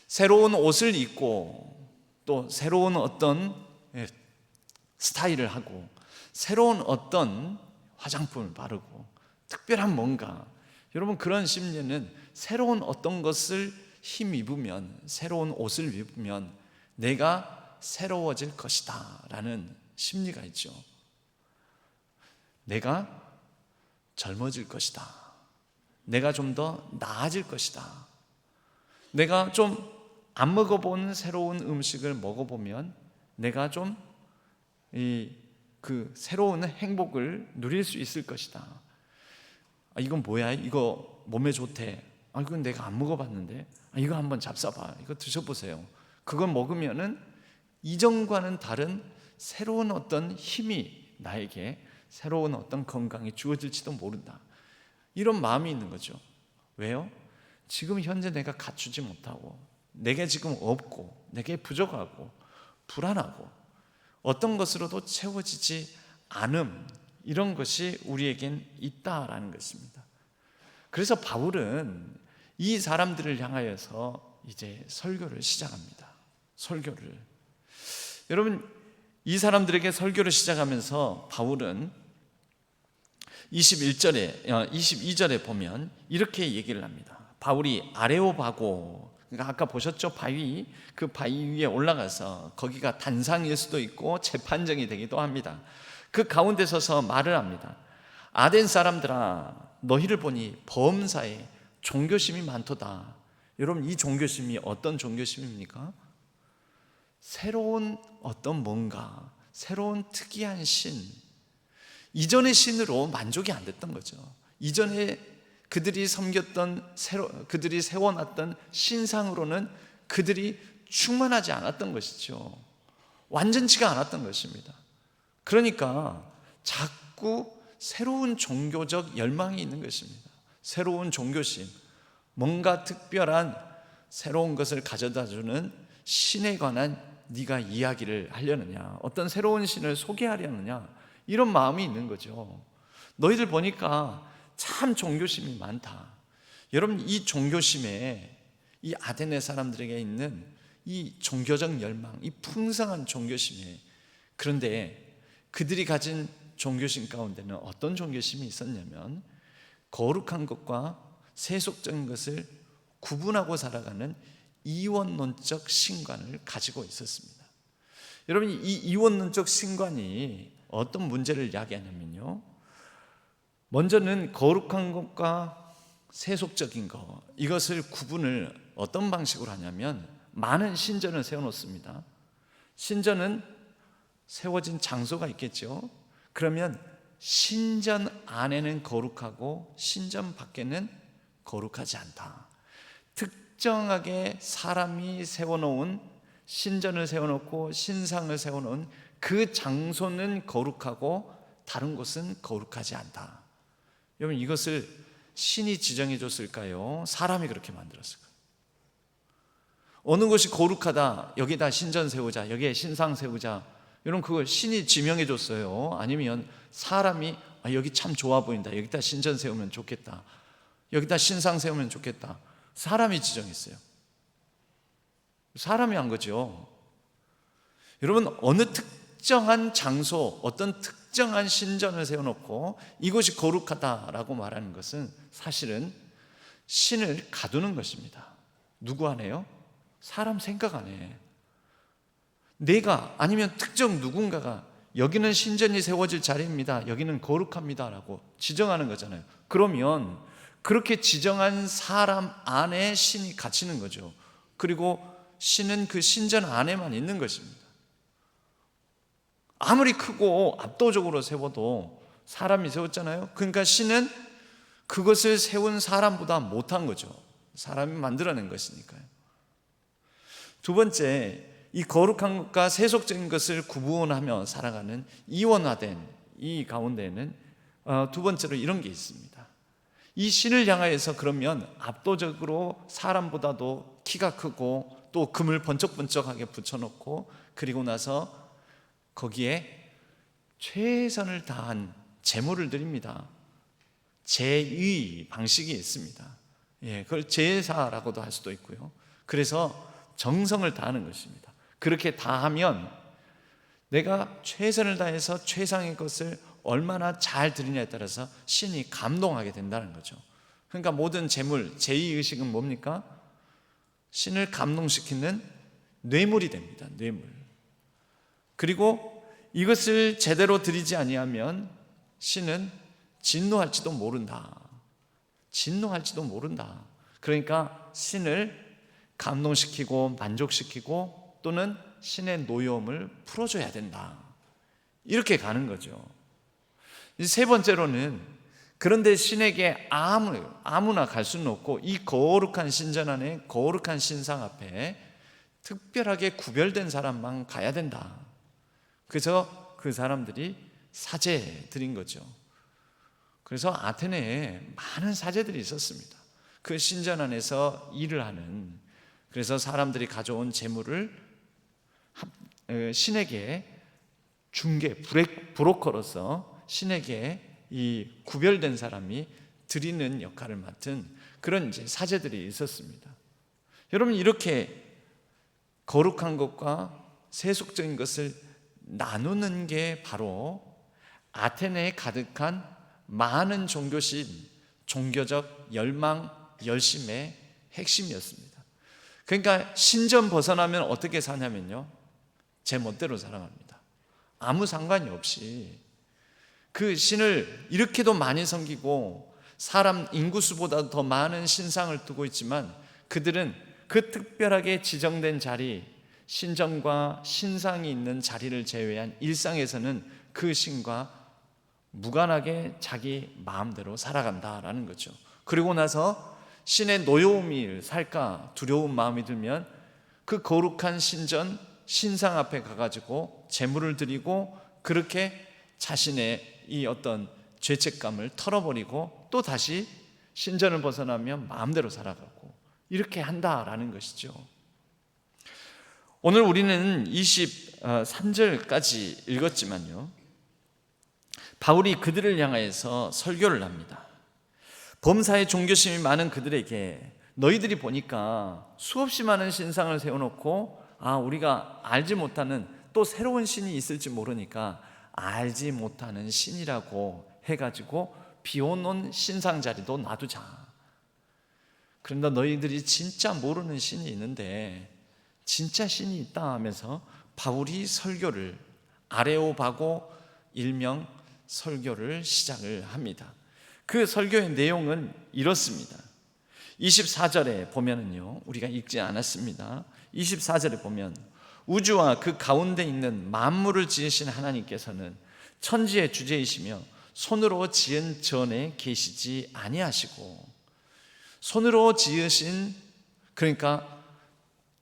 새로운 옷을 입고 또 새로운 어떤 스타일을 하고 새로운 어떤 화장품을 바르고 특별한 뭔가, 여러분 그런 심리는 새로운 어떤 것을 힘입으면, 새로운 옷을 입으면 내가 새로워질 것이다 라는 심리가 있죠. 내가 젊어질 것이다, 내가 좀 더 나아질 것이다, 내가 좀 안 먹어본 새로운 음식을 먹어보면 내가 좀 그 새로운 행복을 누릴 수 있을 것이다. 이건 뭐야? 이거 몸에 좋대. 이건 내가 안 먹어봤는데. 이거 한번 잡숴봐. 이거 드셔보세요. 그거 먹으면은 이전과는 다른 새로운 어떤 힘이 나에게, 새로운 어떤 건강이 주어질지도 모른다. 이런 마음이 있는 거죠. 왜요? 지금 현재 내가 갖추지 못하고, 내게 지금 없고, 내게 부족하고, 불안하고, 어떤 것으로도 채워지지 않음, 이런 것이 우리에겐 있다라는 것입니다. 그래서 바울은 이 사람들을 향하여서 이제 설교를 시작합니다. 설교를. 여러분, 이 사람들에게 설교를 시작하면서 바울은 22절에 보면 이렇게 얘기를 합니다. 바울이 아레오바고, 그러니까 아까 보셨죠? 바위, 그 바위 위에 올라가서 거기가 단상일 수도 있고 재판정이 되기도 합니다. 그 가운데 서서 말을 합니다. 아덴 사람들아, 너희를 보니 범사에 종교심이 많도다. 여러분 이 종교심이 어떤 종교심입니까? 새로운 어떤 뭔가, 새로운 특이한 신, 이전의 신으로 만족이 안 됐던 거죠. 이전에 그들이 섬겼던, 그들이 세워놨던 신상으로는 그들이 충만하지 않았던 것이죠. 완전치가 않았던 것입니다. 그러니까 자꾸 새로운 종교적 열망이 있는 것입니다. 새로운 종교심, 뭔가 특별한 새로운 것을 가져다주는 신에 관한 네가 이야기를 하려느냐, 어떤 새로운 신을 소개하려느냐, 이런 마음이 있는 거죠. 너희들 보니까 참 종교심이 많다. 여러분, 이 종교심에, 이 아테네 사람들에게 있는 이 종교적 열망, 이 풍성한 종교심에, 그런데 그들이 가진 종교심 가운데는 어떤 종교심이 있었냐면 거룩한 것과 세속적인 것을 구분하고 살아가는 이원론적 신관을 가지고 있었습니다. 여러분, 이 이원론적 신관이 어떤 문제를 야기하냐면요, 먼저는 거룩한 것과 세속적인 것, 이것을 구분을 어떤 방식으로 하냐면 많은 신전을 세워놓습니다. 신전은 세워진 장소가 있겠죠. 그러면 신전 안에는 거룩하고 신전 밖에는 거룩하지 않다. 특정하게 사람이 세워놓은 신전을 세워놓고 신상을 세워놓은 그 장소는 거룩하고 다른 곳은 거룩하지 않다. 여러분, 이것을 신이 지정해 줬을까요? 사람이 그렇게 만들었을까요? 어느 곳이 거룩하다, 여기다 신전 세우자, 여기에 신상 세우자, 여러분, 그걸 신이 지명해 줬어요? 아니면 사람이 여기 참 좋아 보인다, 여기다 신전 세우면 좋겠다, 여기다 신상 세우면 좋겠다, 사람이 지정했어요. 사람이 한 거죠. 여러분, 어느 특정한 장소, 어떤 특정한 신전을 세워놓고 이곳이 거룩하다라고 말하는 것은 사실은 신을 가두는 것입니다. 누구 안에요? 사람 생각 안에. 내가, 아니면 특정 누군가가 여기는 신전이 세워질 자리입니다, 여기는 거룩합니다 라고 지정하는 거잖아요. 그러면 그렇게 지정한 사람 안에 신이 갇히는 거죠. 그리고 신은 그 신전 안에만 있는 것입니다. 아무리 크고 압도적으로 세워도 사람이 세웠잖아요. 그러니까 신은 그것을 세운 사람보다 못한 거죠. 사람이 만들어낸 것이니까요. 두 번째, 이 거룩한 것과 세속적인 것을 구분하며 살아가는 이원화된 이 가운데에는 두 번째로 이런 게 있습니다. 이 신을 향하여서 그러면 압도적으로 사람보다도 키가 크고 또 금을 번쩍번쩍하게 붙여놓고, 그리고 나서 거기에 최선을 다한 제물을 드립니다. 제의 방식이 있습니다. 그걸 제사라고도 할 수도 있고요. 그래서 정성을 다하는 것입니다. 그렇게 다하면 내가 최선을 다해서 최상의 것을 얼마나 잘 드리냐에 따라서 신이 감동하게 된다는 거죠. 그러니까 모든 제물, 제의의식은 뭡니까? 신을 감동시키는 뇌물이 됩니다. 뇌물. 그리고 이것을 제대로 드리지 아니하면 신은 진노할지도 모른다. 진노할지도 모른다. 그러니까 신을 감동시키고 만족시키고 또는 신의 노여움을 풀어줘야 된다. 이렇게 가는 거죠. 세 번째로는, 그런데 신에게 아무나 갈 수는 없고 이 거룩한 신전 안에 거룩한 신상 앞에 특별하게 구별된 사람만 가야 된다. 그래서 그 사람들이 사제 드린 거죠. 그래서 아테네에 많은 사제들이 있었습니다. 그 신전 안에서 일을 하는, 그래서 사람들이 가져온 재물을 신에게 브로커로서 신에게 이 구별된 사람이 드리는 역할을 맡은 그런 이제 사제들이 있었습니다. 여러분, 이렇게 거룩한 것과 세속적인 것을 나누는 게 바로 아테네에 가득한 많은 종교심, 종교적 열망, 열심의 핵심이었습니다. 그러니까 신전 벗어나면 어떻게 사냐면요, 제 멋대로 살아갑니다. 아무 상관이 없이. 그 신을 이렇게도 많이 섬기고 사람 인구수보다 더 많은 신상을 두고 있지만 그들은 그 특별하게 지정된 자리, 신전과 신상이 있는 자리를 제외한 일상에서는 그 신과 무관하게 자기 마음대로 살아간다라는 거죠. 그리고 나서 신의 노여움이 살까 두려운 마음이 들면 그 거룩한 신전, 신상 앞에 가가지고 제물을 드리고 그렇게 자신의 이 어떤 죄책감을 털어버리고 또 다시 신전을 벗어나면 마음대로 살아가고 이렇게 한다라는 것이죠. 오늘 우리는 23절까지 읽었지만요, 바울이 그들을 향하여서 설교를 합니다. 범사에 종교심이 많은 그들에게 너희들이 보니까 수없이 많은 신상을 세워놓고 우리가 알지 못하는 또 새로운 신이 있을지 모르니까 알지 못하는 신이라고 해가지고 비워놓은 신상 자리도 놔두자. 그런데 너희들이 진짜 모르는 신이 있는데 진짜 신이 있다 하면서 바울이 설교를 아레오바고 일명 설교를 시작을 합니다. 그 설교의 내용은 이렇습니다. 24절에 보면은요, 우리가 읽지 않았습니다. 24절에 보면 우주와 그 가운데 있는 만물을 지으신 하나님께서는 천지의 주제이시며 손으로 지은 전에 계시지 아니하시고, 손으로 지으신, 그러니까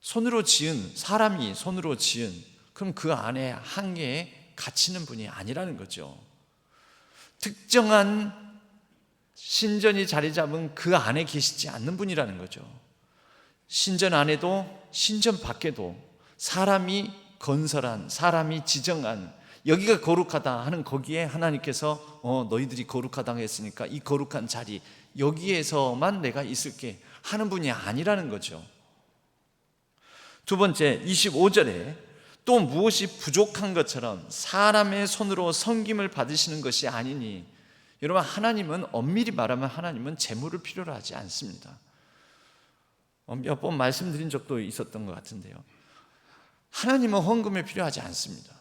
손으로 지은, 사람이 손으로 지은, 그럼 그 안에 한계에 갇히는 분이 아니라는 거죠. 특정한 신전이 자리 잡은 그 안에 계시지 않는 분이라는 거죠. 신전 안에도 신전 밖에도 사람이 건설한, 사람이 지정한, 여기가 거룩하다 하는 거기에 하나님께서 너희들이 거룩하다고 했으니까 이 거룩한 자리, 여기에서만 내가 있을게 하는 분이 아니라는 거죠. 두 번째, 25절에 또 무엇이 부족한 것처럼 사람의 손으로 섬김을 받으시는 것이 아니니, 여러분, 하나님은 엄밀히 말하면 하나님은 재물을 필요로 하지 않습니다. 몇 번 말씀드린 적도 있었던 것 같은데요, 하나님은 헌금이 필요하지 않습니다.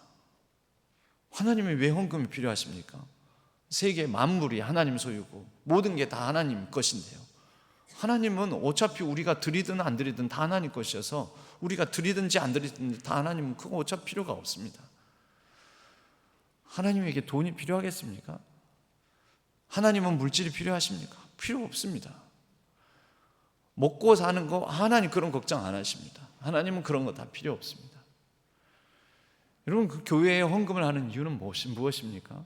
하나님이 왜 헌금이 필요하십니까? 세계 만물이 하나님 소유고 모든 게 다 하나님 것인데요, 하나님은 어차피 우리가 드리든 안 드리든 다 하나님 것이어서 우리가 드리든지 안 드리든지 다 하나님은 그거 어차피 필요가 없습니다. 하나님에게 돈이 필요하겠습니까? 하나님은 물질이 필요하십니까? 필요 없습니다. 먹고 사는 거 하나님 그런 걱정 안 하십니다. 하나님은 그런 거 다 필요 없습니다. 여러분, 그 교회에 헌금을 하는 이유는 무엇입니까?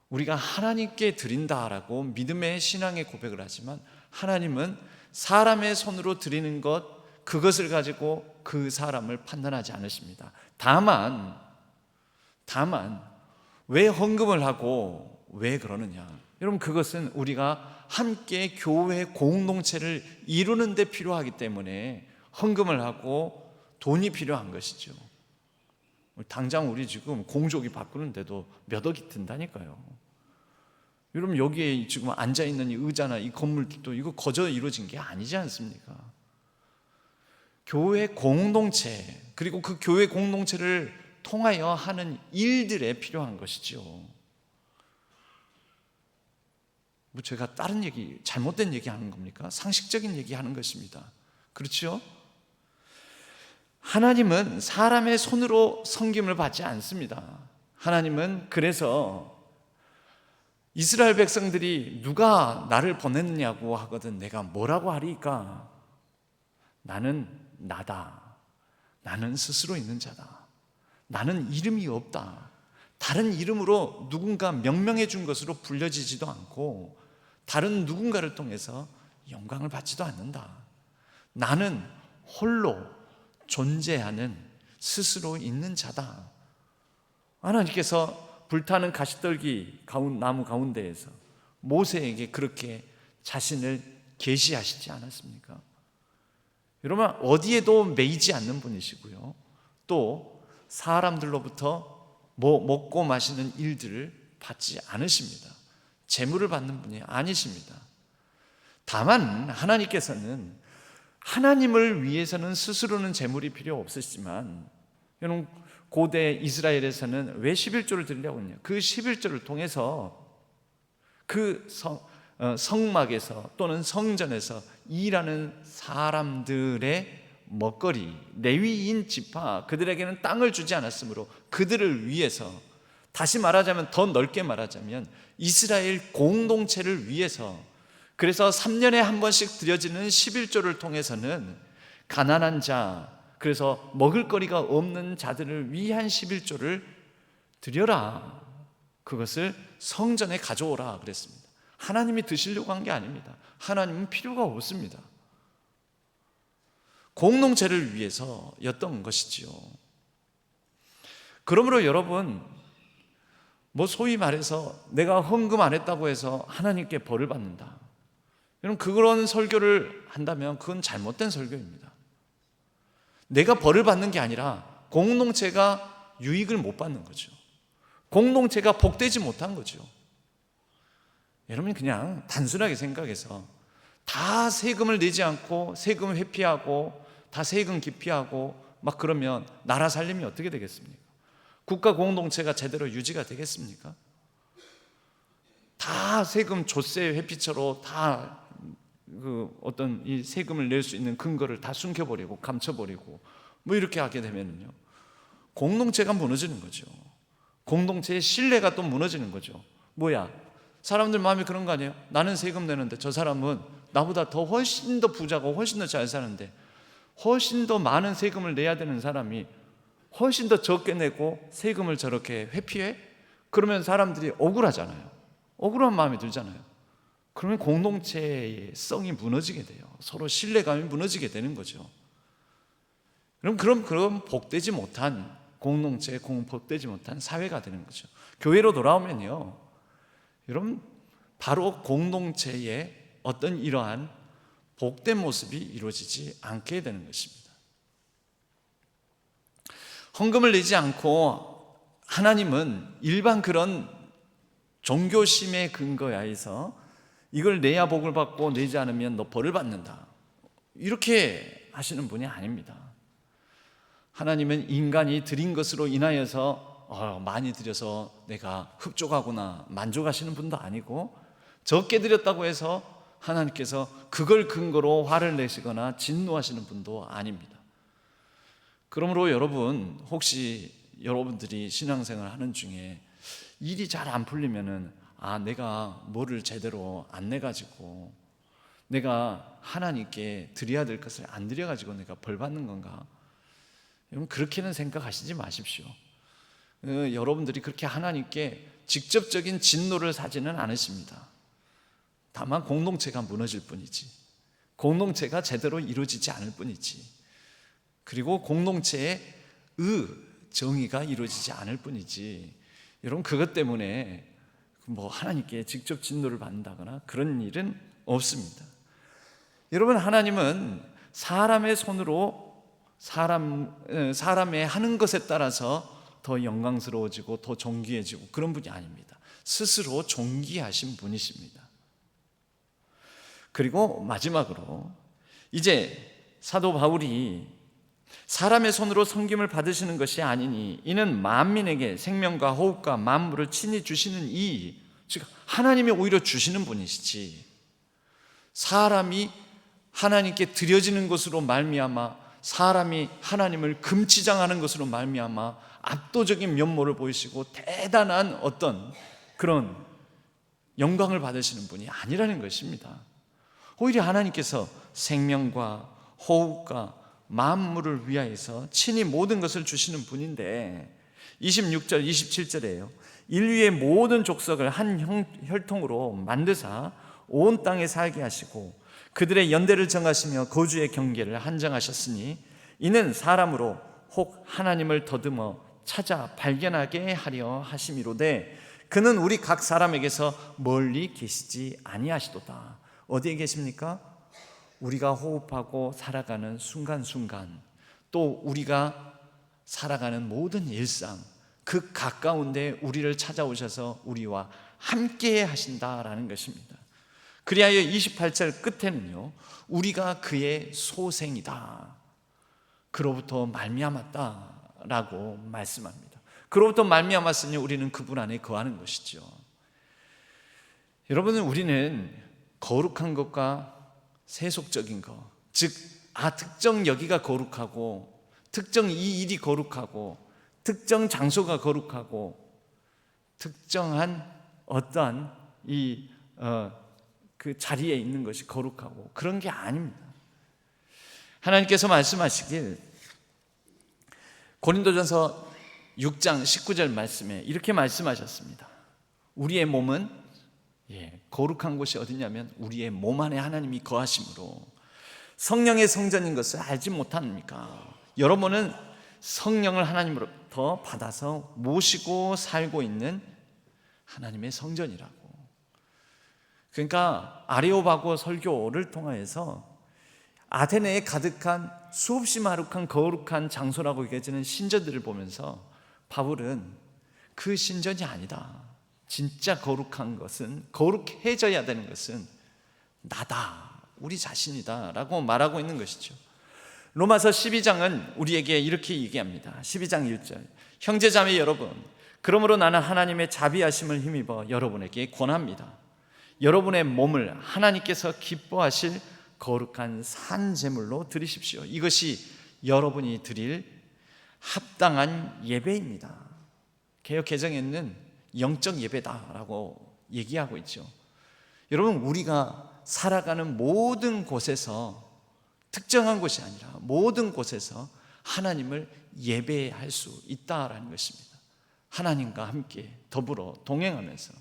우리가 하나님께 드린다라고 믿음의 신앙의 고백을 하지만 하나님은 사람의 손으로 드리는 것, 그것을 가지고 그 사람을 판단하지 않으십니다. 다만 왜 헌금을 하고 왜 그러느냐, 여러분, 그것은 우리가 함께 교회 공동체를 이루는 데 필요하기 때문에 헌금을 하고 돈이 필요한 것이죠. 당장 우리 지금 공조기 바꾸는데도 몇 억이 든다니까요. 여러분, 여기에 지금 앉아있는 이 의자나 이 건물들도 이거 거저 이루어진 게 아니지 않습니까? 교회 공동체, 그리고 그 교회 공동체를 통하여 하는 일들에 필요한 것이죠. 뭐 제가 다른 얘기, 잘못된 얘기 하는 겁니까? 상식적인 얘기 하는 것입니다. 그렇죠? 하나님은 사람의 손으로 섬김을 받지 않습니다. 하나님은 그래서 이스라엘 백성들이 누가 나를 보냈느냐고 하거든 내가 뭐라고 하리까? 나는 나다. 나는 스스로 있는 자다. 나는 이름이 없다. 다른 이름으로 누군가 명명해 준 것으로 불려지지도 않고 다른 누군가를 통해서 영광을 받지도 않는다. 나는 홀로 존재하는 스스로 있는 자다. 하나님께서 불타는 가시떨기 나무 가운데에서 모세에게 그렇게 자신을 계시하시지 않았습니까? 여러분, 어디에도 매이지 않는 분이시고요, 또 사람들로부터 먹고 마시는 일들을 받지 않으십니다. 재물을 받는 분이 아니십니다. 다만 하나님께서는 하나님을 위해서는 스스로는 재물이 필요 없으시지만, 여러분, 고대 이스라엘에서는 왜 11조를 드리려고 했냐? 그 11조를 통해서 그 성막에서 또는 성전에서 일하는 사람들의 먹거리, 레위인 지파, 그들에게는 땅을 주지 않았으므로 그들을 위해서, 다시 말하자면, 더 넓게 말하자면 이스라엘 공동체를 위해서, 그래서 3년에 한 번씩 드려지는 11조를 통해서는 가난한 자, 그래서 먹을거리가 없는 자들을 위한 11조를 드려라, 그것을 성전에 가져오라 그랬습니다. 하나님이 드시려고 한 게 아닙니다. 하나님은 필요가 없습니다. 공동체를 위해서였던 것이지요. 그러므로 여러분, 소위 말해서 내가 헌금 안 했다고 해서 하나님께 벌을 받는다, 여러분, 그런 설교를 한다면 그건 잘못된 설교입니다. 내가 벌을 받는 게 아니라 공동체가 유익을 못 받는 거죠. 공동체가 복되지 못한 거죠. 여러분, 그냥 단순하게 생각해서 다 세금을 내지 않고 세금 회피하고 다 세금 기피하고 막 그러면 나라 살림이 어떻게 되겠습니까? 국가 공동체가 제대로 유지가 되겠습니까? 다 세금 좆세 회피처로 다 어떤 이 세금을 낼 수 있는 근거를 다 숨겨버리고 감춰버리고 이렇게 하게 되면요, 공동체가 무너지는 거죠. 공동체의 신뢰가 또 무너지는 거죠. 사람들 마음이 그런 거 아니에요? 나는 세금 내는데 저 사람은 나보다 더 훨씬 더 부자고 훨씬 더 잘 사는데, 훨씬 더 많은 세금을 내야 되는 사람이 훨씬 더 적게 내고 세금을 저렇게 회피해? 그러면 사람들이 억울하잖아요. 억울한 마음이 들잖아요. 그러면 공동체의 성이 무너지게 돼요. 서로 신뢰감이 무너지게 되는 거죠. 그럼 복되지 못한 공동체, 복되지 못한 사회가 되는 거죠. 교회로 돌아오면요, 여러분, 바로 공동체의 어떤 이러한 복된 모습이 이루어지지 않게 되는 것입니다. 헌금을 내지 않고 하나님은 일반 그런 종교심의 근거에 의해서 이걸 내야 복을 받고 내지 않으면 너 벌을 받는다, 이렇게 하시는 분이 아닙니다. 하나님은 인간이 드린 것으로 인하여서 많이 드려서 내가 흡족하구나 만족하시는 분도 아니고, 적게 드렸다고 해서 하나님께서 그걸 근거로 화를 내시거나 진노하시는 분도 아닙니다. 그러므로 여러분, 혹시 여러분들이 신앙생활 하는 중에 일이 잘 안 풀리면은 내가 뭐를 제대로 안 내가지고 내가 하나님께 드려야 될 것을 안 드려가지고 내가 벌 받는 건가? 여러분, 그렇게는 생각하시지 마십시오. 여러분들이 그렇게 하나님께 직접적인 진노를 사지는 않으십니다. 다만 공동체가 무너질 뿐이지, 공동체가 제대로 이루어지지 않을 뿐이지, 그리고 공동체의 정의가 이루어지지 않을 뿐이지, 여러분, 그것 때문에 하나님께 직접 진노를 받는다거나 그런 일은 없습니다. 여러분, 하나님은 사람의 손으로 사람의 하는 것에 따라서 더 영광스러워지고 더 존귀해지고 그런 분이 아닙니다. 스스로 존귀하신 분이십니다. 그리고 마지막으로 이제 사도 바울이 사람의 손으로 섬김을 받으시는 것이 아니니 이는 만민에게 생명과 호흡과 만물을 친히 주시는 즉 하나님이 오히려 주시는 분이시지, 사람이 하나님께 드려지는 것으로 말미암아, 사람이 하나님을 금치장하는 것으로 말미암아 압도적인 면모를 보이시고 대단한 어떤 그런 영광을 받으시는 분이 아니라는 것입니다. 오히려 하나님께서 생명과 호흡과 만물을 위하여서 친히 모든 것을 주시는 분인데, 26절 27절에요 인류의 모든 족속을 한 혈통으로 만드사 온 땅에 살게 하시고 그들의 연대를 정하시며 거주의 경계를 한정하셨으니 이는 사람으로 혹 하나님을 더듬어 찾아 발견하게 하려 하심이로되 그는 우리 각 사람에게서 멀리 계시지 아니하시도다. 어디에 계십니까? 우리가 호흡하고 살아가는 순간순간, 또 우리가 살아가는 모든 일상, 그 가까운데 우리를 찾아오셔서 우리와 함께 하신다라는 것입니다. 그리하여 28절 끝에는요, 우리가 그의 소생이다, 그로부터 말미암았다라고 말씀합니다. 그로부터 말미암았으니 우리는 그분 안에 거하는 것이죠. 여러분, 우리는 거룩한 것과 세속적인 것, 즉 특정 여기가 거룩하고, 특정 이 일이 거룩하고, 특정 장소가 거룩하고, 특정한 어떠한 그 자리에 있는 것이 거룩하고, 그런 게 아닙니다. 하나님께서 말씀하시길 고린도전서 6장 19절 말씀에 이렇게 말씀하셨습니다. 우리의 몸은 거룩한 곳이 어디냐면 우리의 몸 안에 하나님이 거하심으로 성령의 성전인 것을 알지 못합니까? 여러분은 성령을 하나님으로부터 받아서 모시고 살고 있는 하나님의 성전이라고. 그러니까 아레오바고 설교를 통하여서 아테네에 가득한 수없이 마룩한 거룩한 장소라고 여겨지는 신전들을 보면서 바울은 그 신전이 아니다, 진짜 거룩한 것은, 거룩해져야 되는 것은 나다, 우리 자신이다 라고 말하고 있는 것이죠. 로마서 12장은 우리에게 이렇게 얘기합니다. 12장 1절, 형제자매 여러분, 그러므로 나는 하나님의 자비하심을 힘입어 여러분에게 권합니다. 여러분의 몸을 하나님께서 기뻐하실 거룩한 산 제물로 드리십시오. 이것이 여러분이 드릴 합당한 예배입니다. 개역 개정에는 영적 예배다라고 얘기하고 있죠. 여러분, 우리가 살아가는 모든 곳에서, 특정한 곳이 아니라 모든 곳에서 하나님을 예배할 수 있다라는 것입니다. 하나님과 함께 더불어 동행하면서.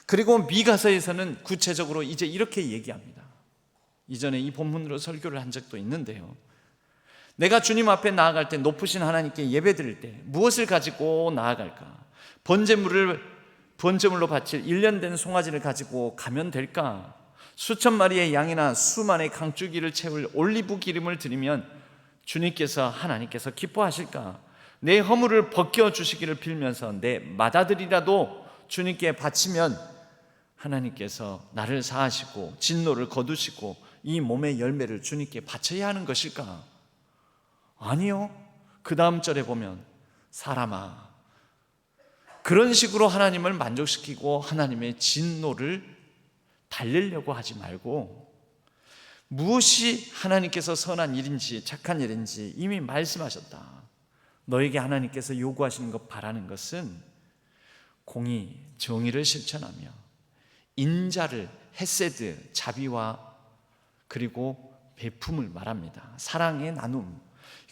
그리고 미가서에서는 구체적으로 이제 이렇게 얘기합니다. 이전에 이 본문으로 설교를 한 적도 있는데요, 내가 주님 앞에 나아갈 때, 높으신 하나님께 예배드릴 때 무엇을 가지고 나아갈까? 번제물로 바칠 1년 된 송아지를 가지고 가면 될까? 수천 마리의 양이나 수만의 강줄기를 채울 올리브 기름을 드리면 주님께서, 하나님께서 기뻐하실까? 내 허물을 벗겨주시기를 빌면서 내 맏아들이라도 주님께 바치면 하나님께서 나를 사하시고 진노를 거두시고 이 몸의 열매를 주님께 바쳐야 하는 것일까? 아니요. 그 다음 절에 보면, 사람아, 그런 식으로 하나님을 만족시키고 하나님의 진노를 달래려고 하지 말고, 무엇이 하나님께서 선한 일인지 착한 일인지 이미 말씀하셨다. 너에게 하나님께서 요구하시는 것, 바라는 것은 공의, 정의를 실천하며 인자를, 헤세드, 자비와 그리고 베품을 말합니다. 사랑의 나눔,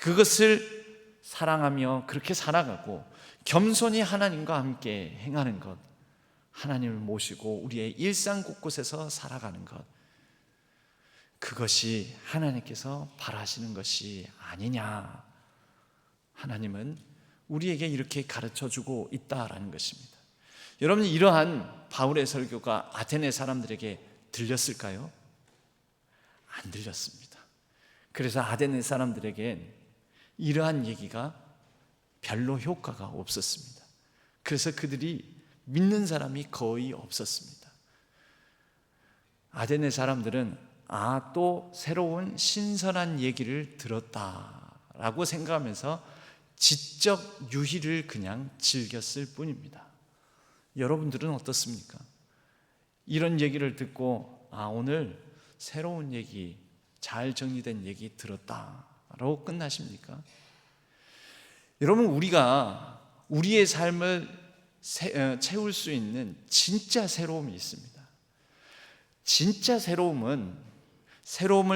그것을 사랑하며 그렇게 살아가고 겸손히 하나님과 함께 행하는 것, 하나님을 모시고 우리의 일상 곳곳에서 살아가는 것, 그것이 하나님께서 바라시는 것이 아니냐. 하나님은 우리에게 이렇게 가르쳐주고 있다라는 것입니다. 여러분, 이러한 바울의 설교가 아테네 사람들에게 들렸을까요? 안 들렸습니다. 그래서 아테네 사람들에겐 이러한 얘기가 별로 효과가 없었습니다. 그래서 그들이 믿는 사람이 거의 없었습니다. 아테네 사람들은 또 새로운 신선한 얘기를 들었다라고 생각하면서 지적 유희를 그냥 즐겼을 뿐입니다. 여러분들은 어떻습니까? 이런 얘기를 듣고 오늘 새로운 얘기, 잘 정리된 얘기 들었다라고 끝나십니까? 여러분, 우리가 우리의 삶을 채울 수 있는 진짜 새로움이 있습니다. 진짜 새로움을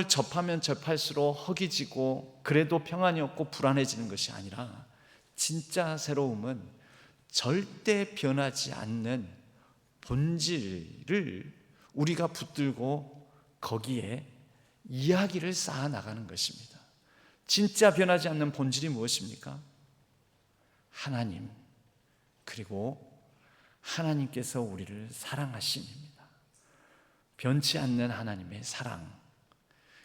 접하면 접할수록 허기지고 그래도 평안이 없고 불안해지는 것이 아니라, 진짜 새로움은 절대 변하지 않는 본질을 우리가 붙들고 거기에 이야기를 쌓아 나가는 것입니다. 진짜 변하지 않는 본질이 무엇입니까? 하나님, 그리고 하나님께서 우리를 사랑하심입니다. 변치 않는 하나님의 사랑,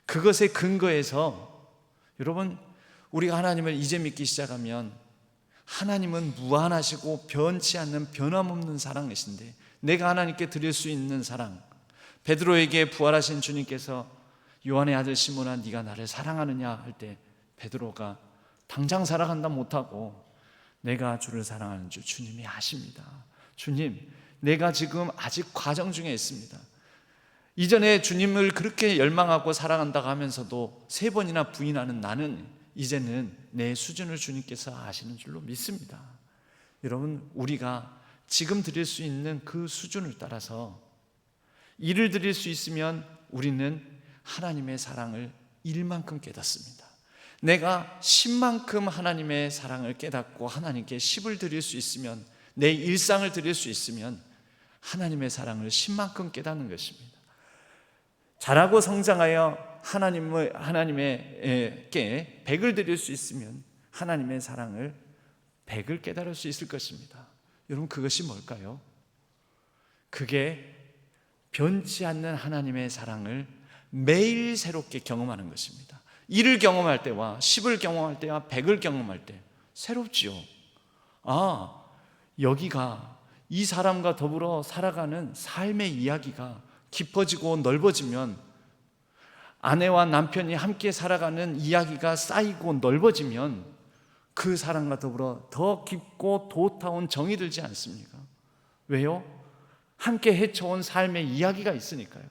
그것의 근거에서, 여러분, 우리가 하나님을 이제 믿기 시작하면 하나님은 무한하시고 변치 않는 변함없는 사랑이신데, 내가 하나님께 드릴 수 있는 사랑, 베드로에게 부활하신 주님께서 요한의 아들 시몬아, 네가 나를 사랑하느냐 할 때 베드로가 당장 사랑한다 못하고, 내가 주를 사랑하는 줄 주님이 아십니다. 주님, 내가 지금 아직 과정 중에 있습니다. 이전에 주님을 그렇게 열망하고 사랑한다고 하면서도 3번이나 부인하는 나는 이제는 내 수준을 주님께서 아시는 줄로 믿습니다. 여러분, 우리가 지금 드릴 수 있는 그 수준을 따라서 일을 드릴 수 있으면 우리는 하나님의 사랑을 1만큼 깨닫습니다. 내가 10만큼 하나님의 사랑을 깨닫고 하나님께 10을 드릴 수 있으면, 내 일상을 드릴 수 있으면 하나님의 사랑을 10만큼 깨닫는 것입니다. 자라고 성장하여 하나님에게 100을 드릴 수 있으면 하나님의 사랑을 100을 깨달을 수 있을 것입니다. 여러분, 그것이 뭘까요? 그게 변치 않는 하나님의 사랑을 매일 새롭게 경험하는 것입니다. 1을 경험할 때와 10을 경험할 때와 100을 경험할 때 새롭지요. 여기가 이 사람과 더불어 살아가는 삶의 이야기가 깊어지고 넓어지면, 아내와 남편이 함께 살아가는 이야기가 쌓이고 넓어지면 그 사람과 더불어 더 깊고 도타운 정이 들지 않습니까? 왜요? 함께 헤쳐온 삶의 이야기가 있으니까요.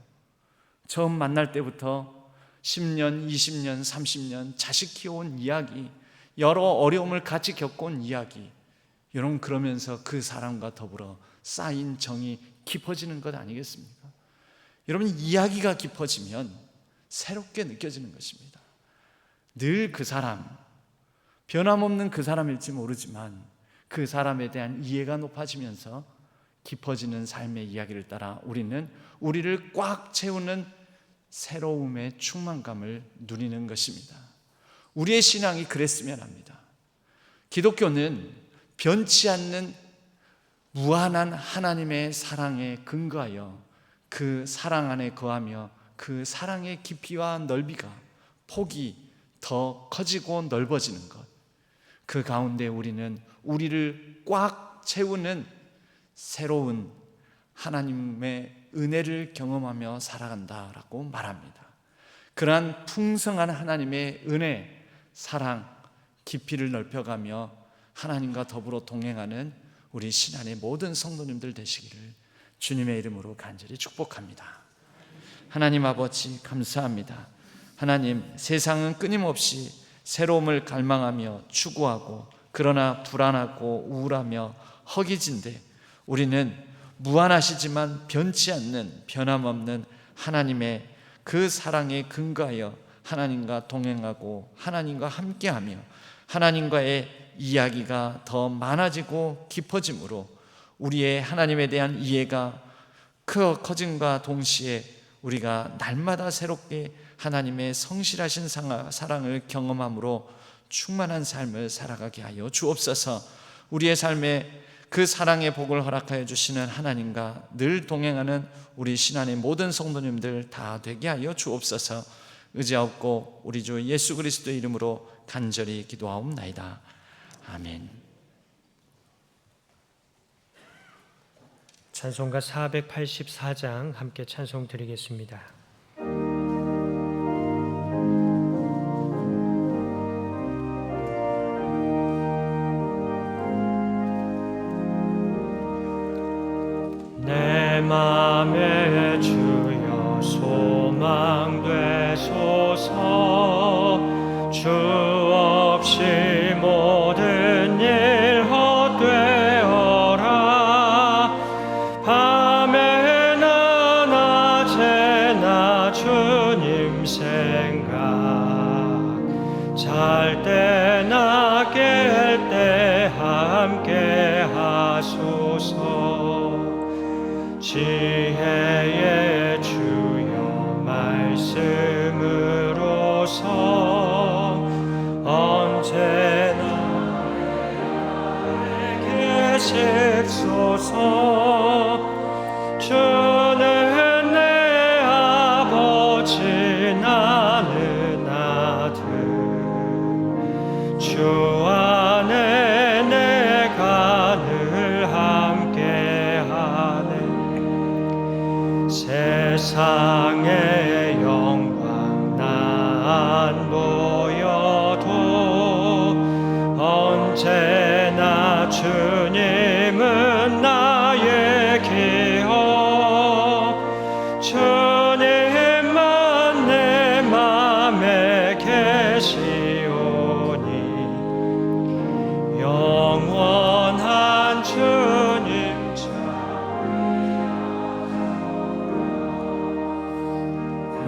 처음 만날 때부터 10년, 20년, 30년 자식 키워온 이야기, 여러 어려움을 같이 겪어온 이야기, 여러분, 그러면서 그 사람과 더불어 쌓인 정이 깊어지는 것 아니겠습니까? 여러분, 이야기가 깊어지면 새롭게 느껴지는 것입니다. 늘 그 사람, 변함없는 그 사람일지 모르지만 그 사람에 대한 이해가 높아지면서 깊어지는 삶의 이야기를 따라 우리는 우리를 꽉 채우는 새로움의 충만감을 누리는 것입니다. 우리의 신앙이 그랬으면 합니다. 기독교는 변치 않는 무한한 하나님의 사랑에 근거하여 그 사랑 안에 거하며 그 사랑의 깊이와 넓이가, 폭이 더 커지고 넓어지는 것, 그 가운데 우리는 우리를 꽉 채우는 새로운 하나님의 은혜를 경험하며 살아간다라고 말합니다. 그러한 풍성한 하나님의 은혜, 사랑, 깊이를 넓혀가며 하나님과 더불어 동행하는 우리 신안의 모든 성도님들 되시기를 주님의 이름으로 간절히 축복합니다. 하나님 아버지, 감사합니다. 하나님, 세상은 끊임없이 새로움을 갈망하며 추구하고, 그러나 불안하고 우울하며 허기진데 우리는 무한하시지만 변치 않는, 변함없는 하나님의 그 사랑에 근거하여 하나님과 동행하고 하나님과 함께하며 하나님과의 이야기가 더 많아지고 깊어짐으로 우리의 하나님에 대한 이해가 커짐과 동시에 우리가 날마다 새롭게 하나님의 성실하신 사랑을 경험함으로 충만한 삶을 살아가게 하여 주옵소서. 우리의 삶에 그 사랑의 복을 허락하여 주시는 하나님과 늘 동행하는 우리 신안의 모든 성도님들 다 되게 하여 주옵소서. 의지하옵고 우리 주 예수 그리스도의 이름으로 간절히 기도하옵나이다. 아멘. 찬송가 484장 함께 찬송 드리겠습니다. 내 맘에 주여 소망 되소서. 주 없이 모든 일 헛되어라. 밤에나 낮에나 주님 생각, 잘 때나 깰 때 함께 하소서. 지혜의 주여 말씀으로서 언제나 내게 계십소서. 주는 내 아버지 나는 아들, 주 안에 내가 늘 함께하네. 세상의 영광 나 안 보여도 언제나 주님은 나의 기억. 주님 되시오니 영원한 주님 참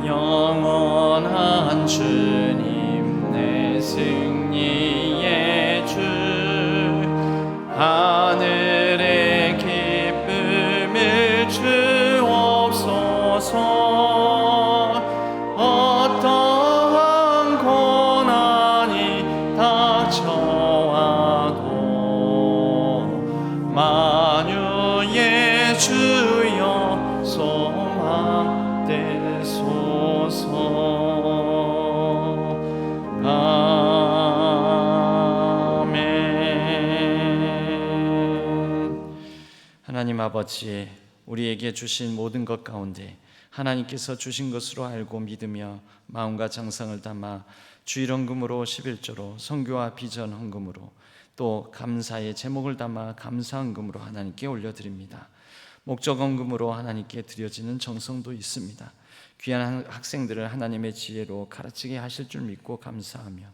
영원한 주님 내 승리의 주 하늘의 기쁨을 주옵소서 어떠한 고난이 닥쳐와도 만유의 주여 소망되소서 하나님 아버지, 우리에게 주신 모든 것 가운데 하나님께서 주신 것으로 알고 믿으며 마음과 정성을 담아 주일 헌금으로 11조로 선교와 비전 헌금으로 또 감사의 제목을 담아 감사 헌금으로 하나님께 올려드립니다. 목적 헌금으로 하나님께 드려지는 정성도 있습니다. 귀한 학생들을 하나님의 지혜로 가르치게 하실 줄 믿고 감사하며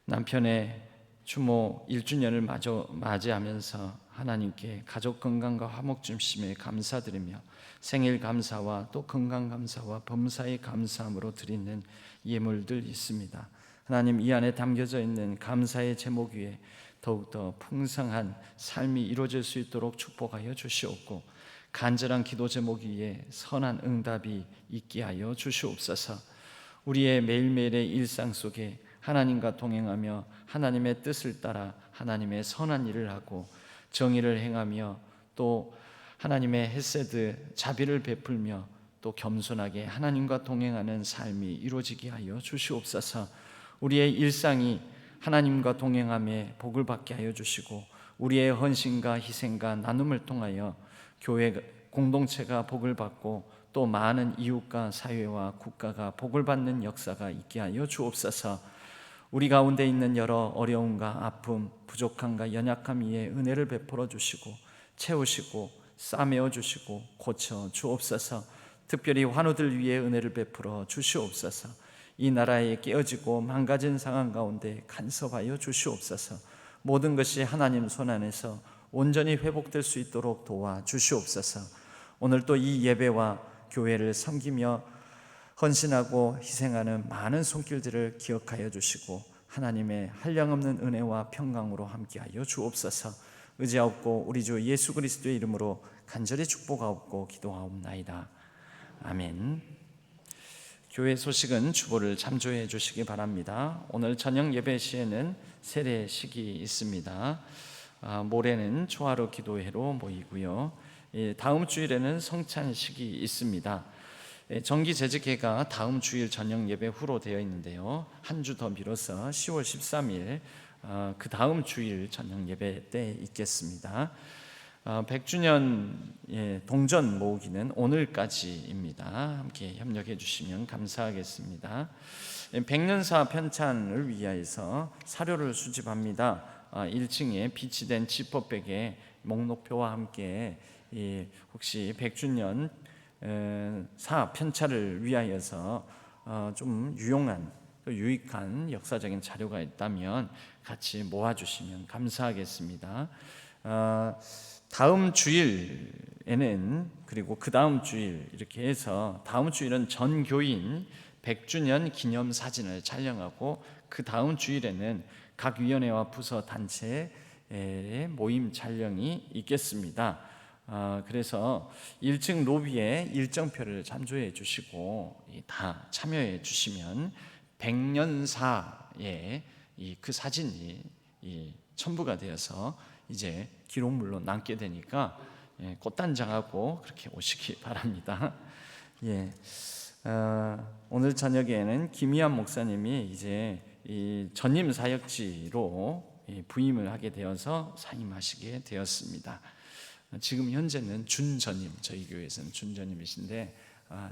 남편의 추모 1주년을 맞이하면서 하나님께 가족 건강과 화목 주심에 감사드리며 생일 감사와 또 건강 감사와 범사의 감사함으로 드리는 예물들 있습니다. 하나님, 이 안에 담겨져 있는 감사의 제목 위에 더욱더 풍성한 삶이 이루어질 수 있도록 축복하여 주시옵고 간절한 기도 제목 위에 선한 응답이 있게 하여 주시옵소서. 우리의 매일매일의 일상 속에 하나님과 동행하며 하나님의 뜻을 따라 하나님의 선한 일을 하고 정의를 행하며 또 하나님의 헤세드 자비를 베풀며 또 겸손하게 하나님과 동행하는 삶이 이루어지게 하여 주시옵소서. 우리의 일상이 하나님과 동행함에 복을 받게 하여 주시고 우리의 헌신과 희생과 나눔을 통하여 교회 공동체가 복을 받고 또 많은 이웃과 사회와 국가가 복을 받는 역사가 있게 하여 주옵소서. 우리 가운데 있는 여러 어려움과 아픔, 부족함과 연약함 위에 은혜를 베풀어 주시고 채우시고 싸매어 주시고 고쳐 주옵소서. 특별히 환우들 위에 은혜를 베풀어 주시옵소서. 이 나라에 깨어지고 망가진 상황 가운데 간섭하여 주시옵소서. 모든 것이 하나님 손 안에서 온전히 회복될 수 있도록 도와 주시옵소서. 오늘 또 이 예배와 교회를 섬기며 헌신하고 희생하는 많은 손길들을 기억하여 주시고 하나님의 한량없는 은혜와 평강으로 함께하여 주옵소서. 의지하옵고 우리 주 예수 그리스도의 이름으로 간절히 축복하옵고 기도하옵나이다. 아멘. 교회 소식은 주보를 참조해 주시기 바랍니다. 오늘 저녁 예배 시에는 세례식이 있습니다. 모레는 초하루 기도회로 모이고요. 다음 주일에는 성찬식이 있습니다. 정기재직회가 다음 주일 저녁 예배 후로 되어 있는데요, 한 주 더 미뤄서 10월 13일 그 다음 주일 저녁 예배 때 있겠습니다. 100주년 동전 모으기는 오늘까지입니다. 함께 협력해 주시면 감사하겠습니다. 백년사 편찬을 위하여서 사료를 수집합니다. 1층에 비치된 지퍼백에 목록표와 함께 혹시 100주년 사 편찬을 위하여서 좀 유용한 또 유익한 역사적인 자료가 있다면 같이 모아주시면 감사하겠습니다. 다음 주일에는 그리고 그 다음 주일 이렇게 해서 다음 주일은 전 교인 100주년 기념 사진을 촬영하고 그 다음 주일에는 각 위원회와 부서 단체의 모임 촬영이 있겠습니다. 그래서 1층 로비에 일정표를 참조해 주시고 다 참여해 주시면 100년사의 그 사진이 첨부가 되어서 이제 기록물로 남게 되니까 꽃단장하고 그렇게 오시기 바랍니다. 오늘 저녁에는 김희한 목사님이 이제 이 전임 사역지로 부임을 하게 되어서 사임하시게 되었습니다. 지금 현재는 준전임, 저희 교회에서는 준전임이신데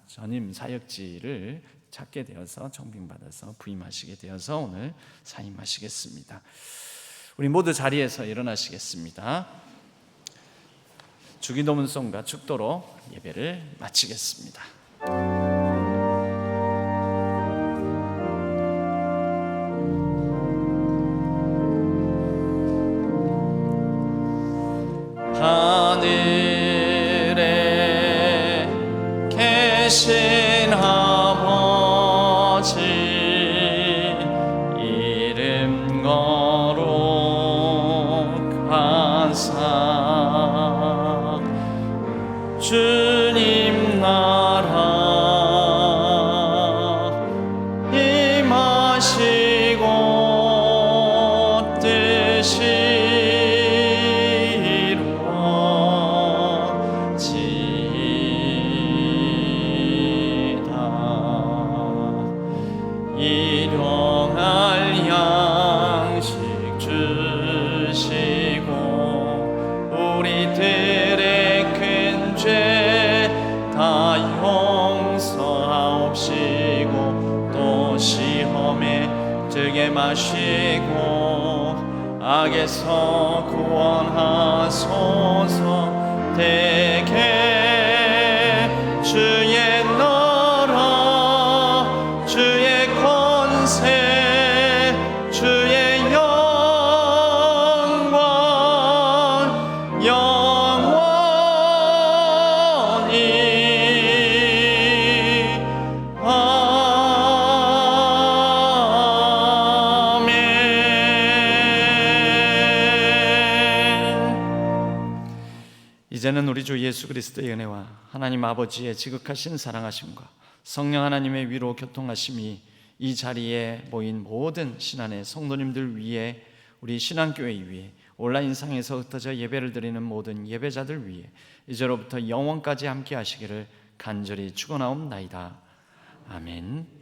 전임 사역지를 찾게 되어서 청빙받아서 부임하시게 되어서 오늘 사임하시겠습니다. 우리 모두 자리에서 일어나시겠습니다. 주기도문송과 축도로 예배를 마치겠습니다. 아버지 이름 거룩하사 주님 나라 임하시고 뜻이 이루어지이다. 일용할 양식 주시고 우리들의 큰 죄 다 용서하옵시고 또 시험에 들게 마시고 악에서 구원하소서. 대개 주의 나라 주의 권세 주의 영광 영원히 이제는 우리 주 예수 그리스도의 은혜와 하나님 아버지의 지극하신 사랑하심과 성령 하나님의 위로 교통하심이 이 자리에 모인 모든 신안의 성도님들 위에 우리 신앙교회 위에 온라인상에서 흩어져 예배를 드리는 모든 예배자들 위에 이제로부터 영원까지 함께 하시기를 간절히 축원하옵나이다. 아멘.